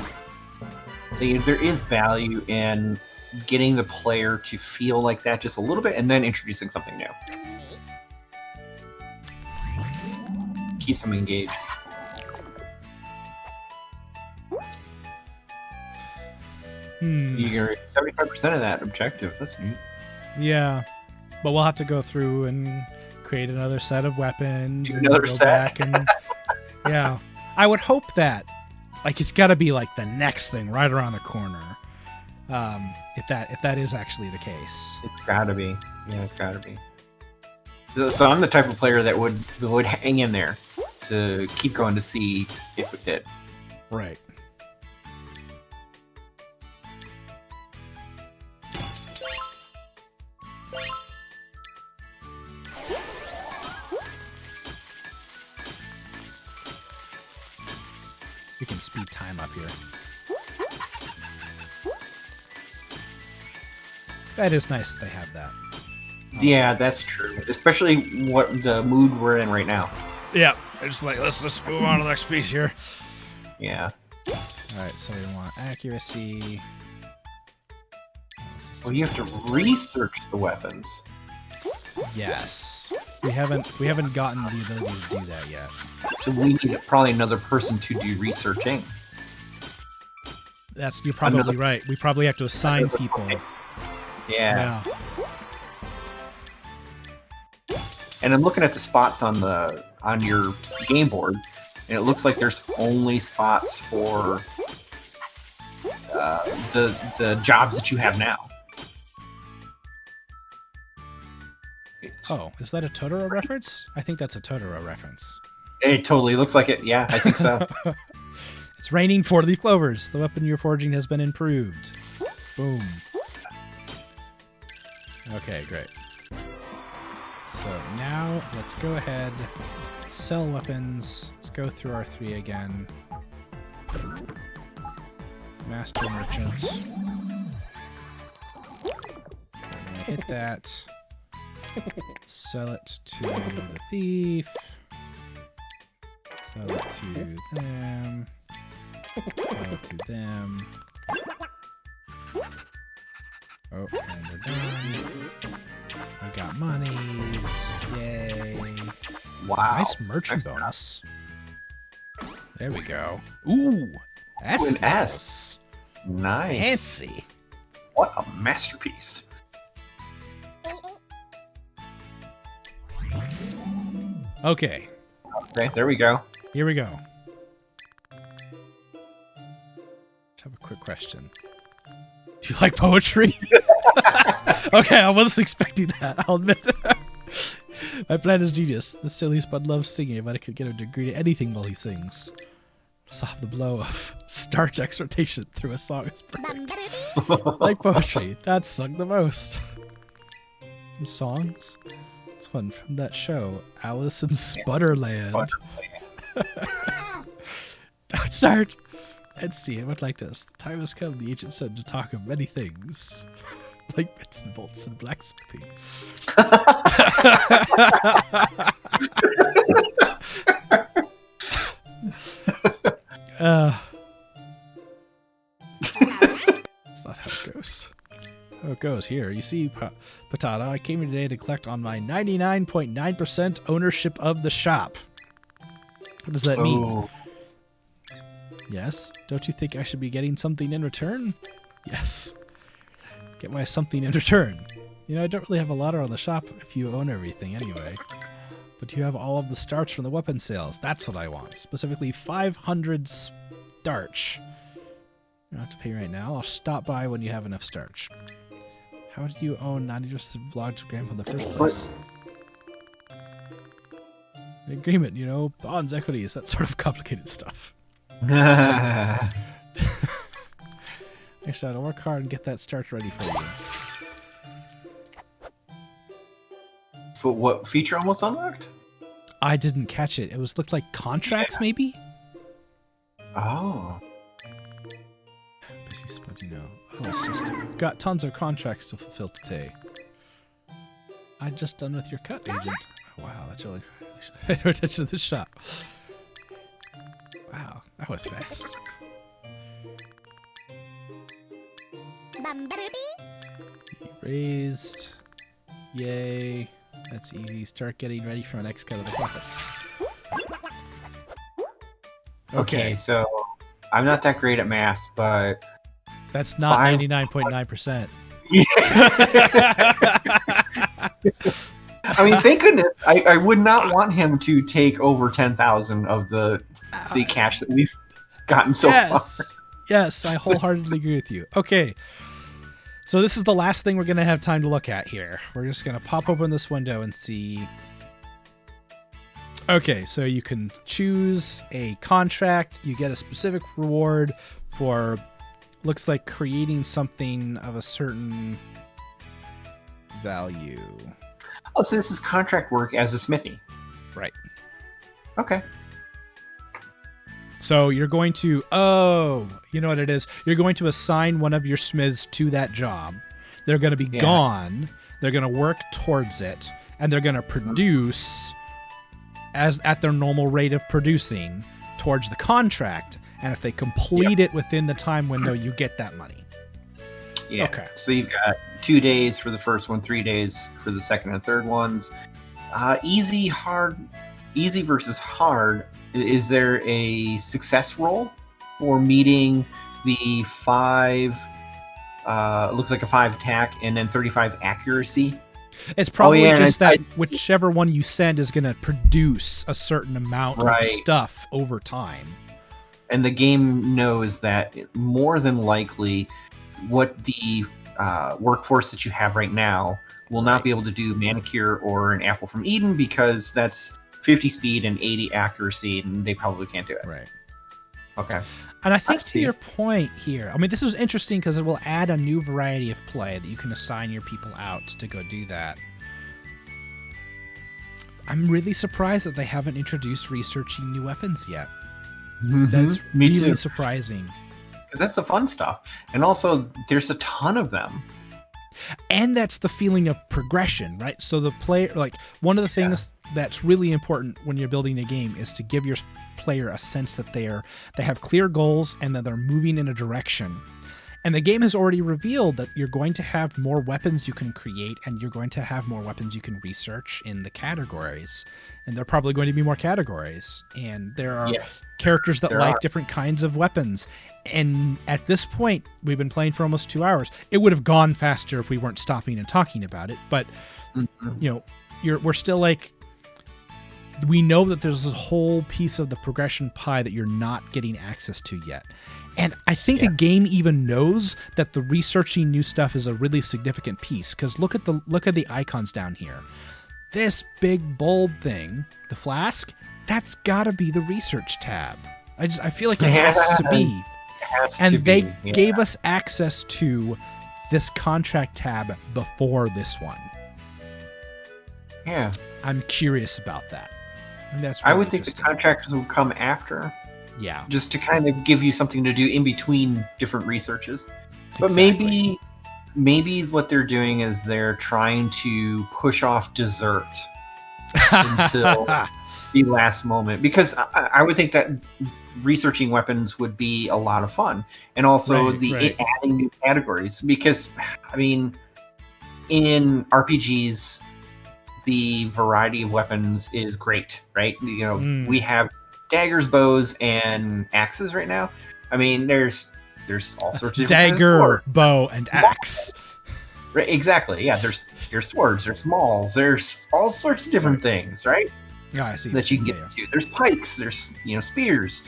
there is value in getting the player to feel like that just a little bit and then introducing something new. Keeps them engaged. You get 75% of that objective. That's neat. Yeah, but we'll have to go through and create another set of weapons. And another set. Back and, yeah. I would hope that, like, it's got to be like the next thing right around the corner. If that is actually the case, it's got to be. Yeah, it's got to be. So I'm the type of player that would hang in there to keep going to see if it did. Right. We can speed time up here. That is nice that they have that. Yeah, that's true. Especially what the mood we're in right now. Yeah, it's like let's move on to the next piece here. Yeah. All right, so we want accuracy. Well, you have to research the weapons. Yes, we haven't gotten the ability to do that yet. So we need probably another person to do researching. You're probably right. We probably have to assign people. Yeah. And I'm looking at the spots on your game board, and it looks like there's only spots for the jobs that you have now. Oh, is that a Totoro reference? I think that's a Totoro reference. It totally looks like it. Yeah, I think so. It's raining 4-leaf clovers. The weapon you're forging has been improved. Boom. Okay, great. So now let's go ahead, sell weapons. Let's go through our 3 again. Master Merchant. We're gonna hit that. Sell it to the thief. Sell it to them. Sell it to them. Oh, and we're done. I got monies. Yay. Wow. Nice merchant bonus. There we go. Ooh. S. An S. Nice. Fancy. What a masterpiece. Okay. Okay, there we go. Here we go. I have a quick question. Do you like poetry? Okay, I wasn't expecting that, I'll admit. My plan is genius. The silly spud loves singing, but I could get him to agree to anything while he sings. Soft the blow of starch exhortation through a song is perfect. Like poetry, that's sung the most. The songs? It's one from that show, Alice in Sputterland. Don't start. Let's see, it went like this. The time has come, the agent said, to talk of many things. Like bits and bolts and blacksmithing. goes here. You see, Patata, I came here today to collect on my 99.9% ownership of the shop. What does that mean? Yes. Don't you think I should be getting something in return? Yes. Get my something in return. You know, I don't really have a lot on the shop if you own everything anyway. But you have all of the starch from the weapon sales. That's what I want. Specifically 500 starch. You don't have to pay right now. I'll stop by when you have enough starch. How do you own 90% blocked gram in the first place? An agreement, you know, bonds, equities, that sort of complicated stuff. Actually, I'll work hard and get that starch ready for you. For what feature almost unlocked? I didn't catch it. It looked like contracts, maybe? Oh. Busy spud, you know. Oh, it's just got tons of contracts to fulfill today. I'm just done with your cut, agent. Wow, that's really... Pay attention to this shop. Wow, that was fast. Raised. Yay. That's easy. Start getting ready for our next cut of the profits. Okay, so I'm not that great at math, but... That's not 99.9%. I mean, thank goodness. I would not want him to take over 10,000 of the cash that we've gotten so far. Yes, I wholeheartedly agree with you. Okay. So this is the last thing we're going to have time to look at here. We're just going to pop open this window and see. Okay, so you can choose a contract. You get a specific reward for, looks like, creating something of a certain value. Oh, so this is contract work as a smithy. Right. Okay. So you're going to, you know what it is? You're going to assign one of your smiths to that job. They're going to be gone. They're going to work towards it. And they're going to produce at their normal rate of producing towards the contract. And if they complete it within the time window, you get that money. Yeah. Okay. So you've got 2 days for the first one, 3 days for the second and third ones. Easy, hard, easy versus hard. Is there a success roll for meeting the 5? Looks like a 5 attack and then 35 accuracy. It's probably just that whichever one you send is going to produce a certain amount of stuff over time. And the game knows that more than likely what the workforce that you have right now will not be able to do manicure or an apple from Eden because that's 50 speed and 80 accuracy, and they probably can't do it. Right. Okay. And I think to your point here, I mean, this was interesting because it will add a new variety of play that you can assign your people out to go do that. I'm really surprised that they haven't introduced researching new weapons yet. Mm-hmm. That's really surprising. Because that's the fun stuff. And also, there's a ton of them. And that's the feeling of progression, right? So the player, like, one of the things that's really important when you're building a game is to give your player a sense that they have clear goals and that they're moving in a direction. And the game has already revealed that you're going to have more weapons you can create and you're going to have more weapons you can research in the categories. And there are probably going to be more categories. And there are characters that like different kinds of weapons. And at this point, we've been playing for almost 2 hours. It would have gone faster if we weren't stopping and talking about it. But, you know, we're still like, we know that there's this whole piece of the progression pie that you're not getting access to yet. And I think the game even knows that the researching new stuff is a really significant piece. Because look at the icons down here. This big bulb thing, the flask, that's got to be the research tab. I feel like it has to be. And they gave us access to this contract tab before this one. Yeah. I'm curious about that. And that's really I would think the contracts will come after. Yeah. Just to kind of give you something to do in between different researches. But maybe what they're doing is they're trying to push off dessert until the last moment. Because I would think that researching weapons would be a lot of fun. And also adding new categories. Because, I mean, in RPGs, the variety of weapons is great, right? You know, we have daggers, bows, and axes right now. I mean, there's all sorts of dagger, bow, and axe. Right, exactly. Yeah, there's swords, there's mauls, there's all sorts of different things, right? Yeah, I see. That you can get into. There's pikes, there's spears,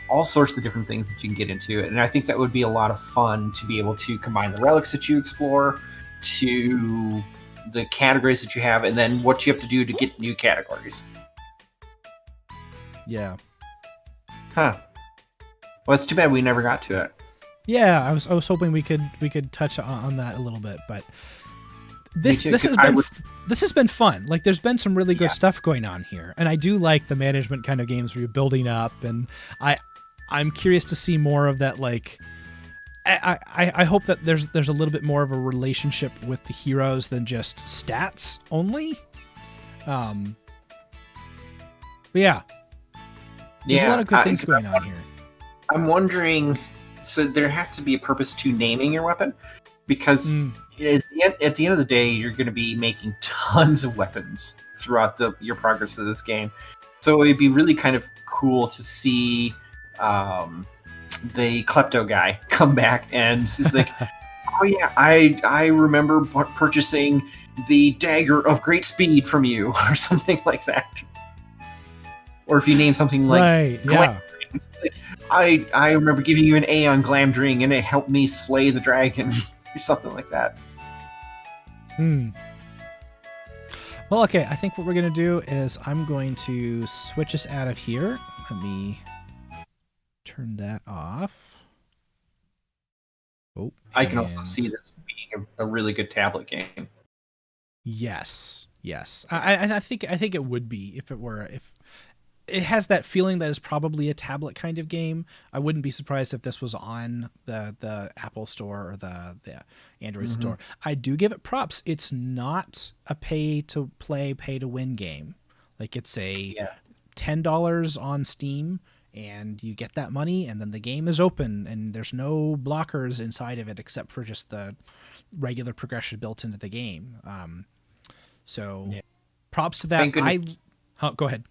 all sorts of different things that you can get into. And I think that would be a lot of fun to be able to combine the relics that you explore to the categories that you have, and then what you have to do to get new categories. Yeah. Huh. Well, it's too bad we never got to it. Yeah, I was hoping we could touch on that a little bit, but this has been fun. Like, there's been some really good stuff going on here, and I do like the management kind of games where you're building up, and I'm curious to see more of that. Like, I hope that there's a little bit more of a relationship with the heroes than just stats only. But yeah, there's a lot of good things going on here. I'm wondering, so there has to be a purpose to naming your weapon, because at the end of the day, you're going to be making tons of weapons throughout your progress of this game. So it'd be really kind of cool to see the klepto guy come back and he's like, oh yeah, I remember purchasing the dagger of great speed from you, or something like that. Or if you name something like I remember giving you an A on Glamdring and it helped me slay the dragon, or something like that. Well, okay, I think what we're going to do is I'm going to switch us out of here. Let me turn that off. Oh, I can also see this being a really good tablet game. Yes. I think it would be if it has that feeling that is probably a tablet kind of game. I wouldn't be surprised if this was on the Apple Store or the Android Store. I do give it props. It's not a pay-to-play, pay-to-win game. Like, it's a $10 on Steam, and you get that money, and then the game is open, and there's no blockers inside of it except for just the regular progression built into the game. Props to that. Go ahead.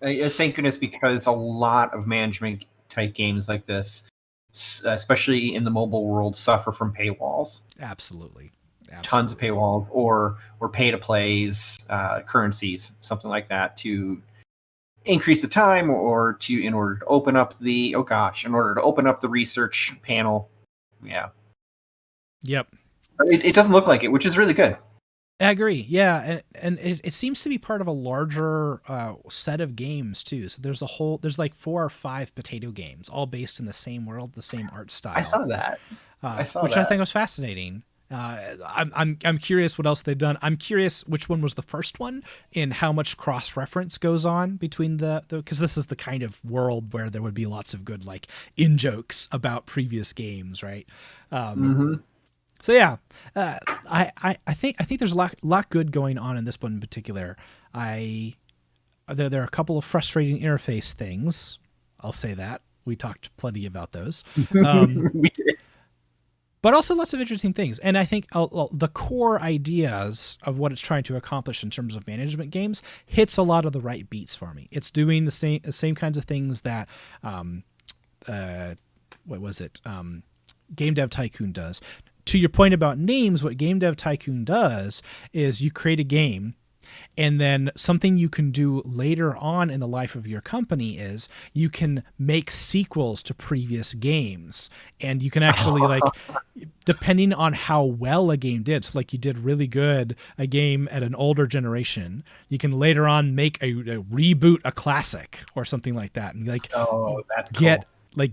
Thank goodness, because a lot of management type games like this, especially in the mobile world, suffer from paywalls. Absolutely. Tons of paywalls or pay to plays, currencies, something like that, to increase the time or in order to open up the research panel. Yeah. Yep. It doesn't look like it, which is really good. I agree. Yeah, and it seems to be part of a larger set of games too. So there's like 4 or 5 potato games, all based in the same world, the same art style. I saw that. I think was fascinating. I'm curious what else they've done. I'm curious which one was the first one and how much cross reference goes on between because this is the kind of world where there would be lots of good like in jokes about previous games, right? So yeah, I think there's a lot good going on in this one in particular. There are a couple of frustrating interface things. I'll say that we talked plenty about those, but also lots of interesting things. And I think the core ideas of what it's trying to accomplish in terms of management games hits a lot of the right beats for me. It's doing the same kinds of things that Game Dev Tycoon does. To your point about names, what Game Dev Tycoon does is you create a game, and then something you can do later on in the life of your company is you can make sequels to previous games. And you can actually, like, depending on how well a game did, so like you did really good a game at an older generation, you can later on make a reboot a classic or something like that. And like that's cool.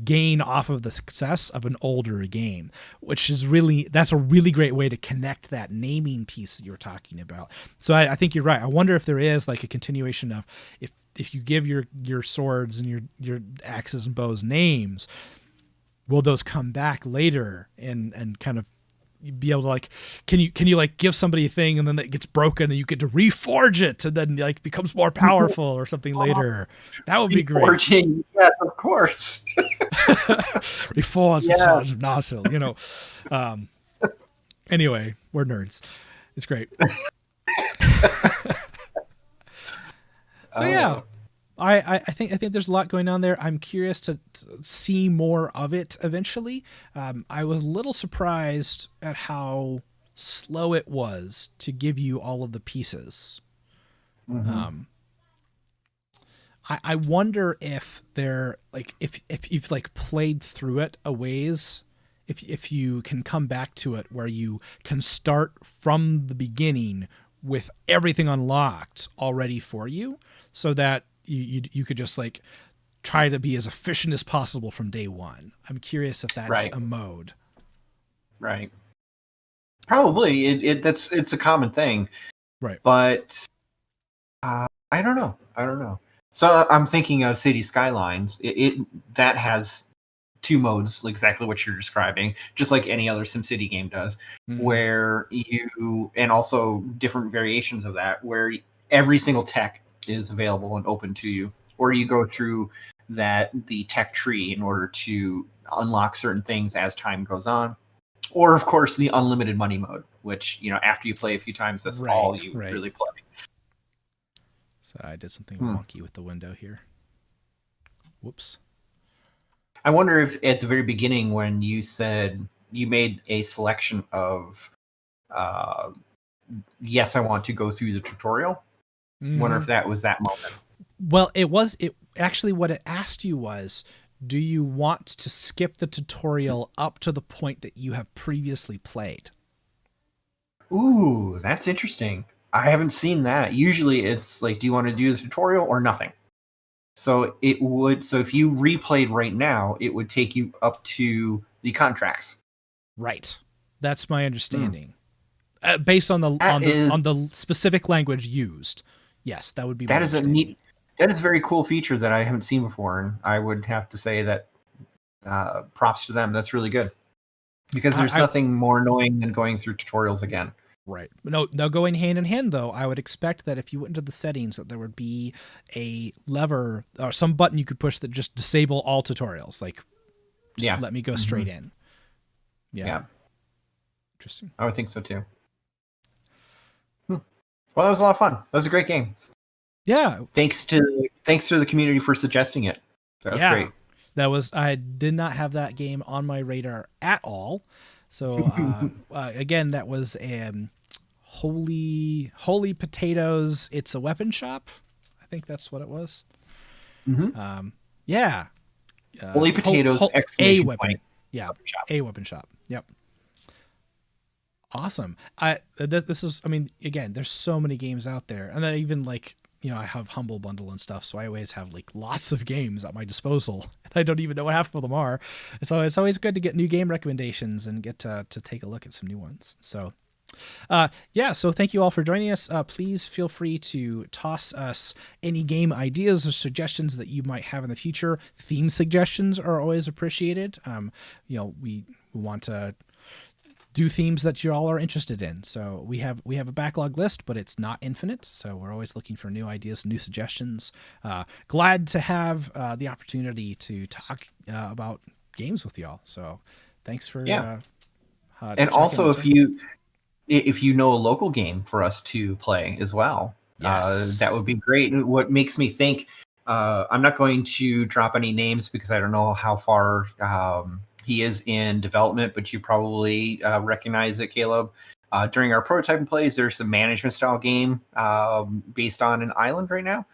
Gain off of the success of an older game, which is that's a really great way to connect that naming piece that you were talking about. So I think you're right. I wonder if there is like a continuation of if you give your swords and your axes and bows names, will those come back later and kind of be able to like, can you like give somebody a thing and then it gets broken and you get to reforge it and then like becomes more powerful or something later? That would be great. Reforging, yes, of course. Reforge the Swords of Narsil, Anyway, we're nerds. It's great. So yeah, I think there's a lot going on there. I'm curious to see more of it eventually. I was a little surprised at how slow it was to give you all of the pieces. Mm-hmm. I wonder if they're like if you've like played through it a ways, if you can come back to it where you can start from the beginning with everything unlocked already for you, so that you could just like try to be as efficient as possible from day one. I'm curious if that's a mode. Right. Probably it's a common thing. Right. But I don't know. So I'm thinking of City Skylines. It that has two modes, exactly what you're describing, just like any other SimCity game does, where you, and also different variations of that, where every single tech is available and open to you, or you go through the tech tree in order to unlock certain things as time goes on, or of course the unlimited money mode, which after you play a few times, that's all you really play. So I did something wonky with the window here. Whoops. I wonder if at the very beginning, when you said you made a selection of yes, I want to go through the tutorial, wonder if that was that moment. Well, it actually, what it asked you was, do you want to skip the tutorial up to the point that you have previously played? Ooh, that's interesting. I haven't seen that. Usually it's like, do you want to do the tutorial or nothing? So if you replayed right now, it would take you up to the contracts. Right. That's my understanding. Based on the specific language used. Yes, that would be my understanding. That is a very cool feature that I haven't seen before, and I would have to say that props to them. That's really good. Because there's nothing more annoying than going through tutorials again. Right. No, going hand in hand, though, I would expect that if you went into the settings, that there would be a lever or some button you could push that just disable all tutorials. Like, just let me go straight in. Yeah. Interesting. I would think so, too. Well, that was a lot of fun. That was a great game. Yeah. Thanks to the community for suggesting it. That was great. I did not have that game on my radar at all. So again, that was Holy Potatoes. It's a weapon shop. I think that's what it was. Yeah. Holy Potatoes! A weapon. Yeah. A weapon shop. Yep. Awesome. This is. I mean, again, there's so many games out there, and then even like. I have Humble Bundle and stuff, so I always have like lots of games at my disposal, and I don't even know what half of them are. So it's always good to get new game recommendations and get to take a look at some new ones. So, so thank you all for joining us. Please feel free to toss us any game ideas or suggestions that you might have in the future. Theme suggestions are always appreciated. We want to do themes that you all are interested in. So we have a backlog list, but it's not infinite. So we're always looking for new ideas, new suggestions. Glad to have the opportunity to talk about games with y'all. So thanks for and also if you know a local game for us to play as well, that would be great. What makes me think, I'm not going to drop any names because I don't know how far he is in development, but you probably recognize it, Caleb. During our prototyping plays, there's a management style game based on an island right now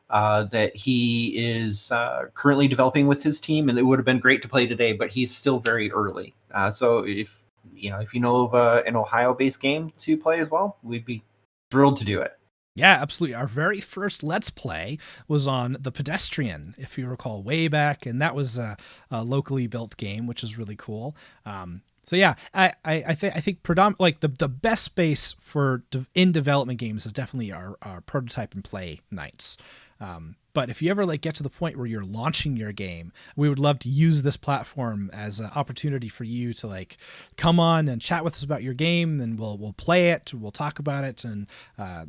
that he is currently developing with his team, and it would have been great to play today, but he's still very early. So if you know of an Ohio-based game to play as well, we'd be thrilled to do it. Yeah, absolutely. Our very first Let's Play was on The Pedestrian, if you recall, way back, and that was a locally built game, which is really cool. So yeah, I think like the best space for in development games is definitely our prototype and play nights. But if you ever like get to the point where you're launching your game, we would love to use this platform as an opportunity for you to like come on and chat with us about your game, and we'll play it, we'll talk about it, and I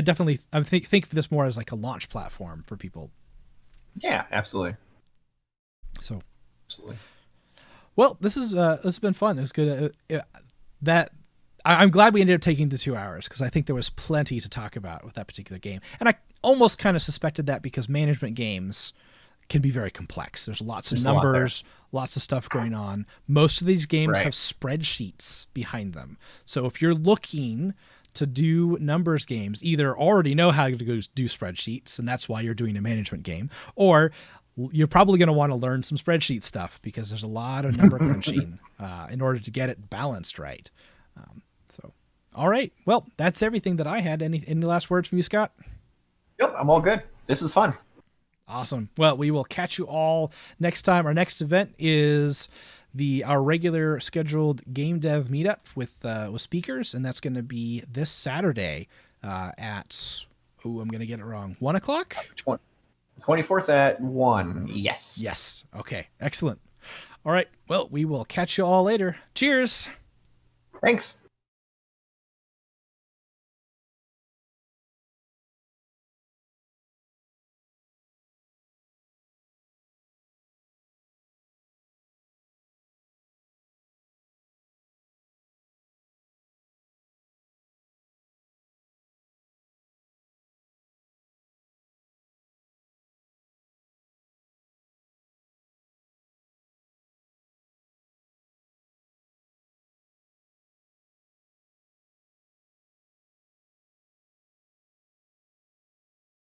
think of this more as like a launch platform for people. Yeah, absolutely. So, absolutely. Well, this has been fun. It was good. That I'm glad we ended up taking the 2 hours because I think there was plenty to talk about with that particular game. And I almost kind of suspected that because management games can be very complex. There's lots of numbers, lots of stuff going on. Most of these games have spreadsheets behind them. So if you're looking to do numbers games, either already know how to go do spreadsheets, and that's why you're doing a management game, or you're probably going to want to learn some spreadsheet stuff because there's a lot of number crunching in order to get it balanced right. So, all right. Well, that's everything that I had. Any last words from you, Scott? Yep, I'm all good. This is fun. Awesome. Well, we will catch you all next time. Our next event is our regular scheduled game dev meetup with speakers, and that's going to be this Saturday at I'm going to get it wrong. 1 o'clock. 24th at 1. Yes. Yes. Okay. Excellent. All right. Well, we will catch you all later. Cheers. Thanks.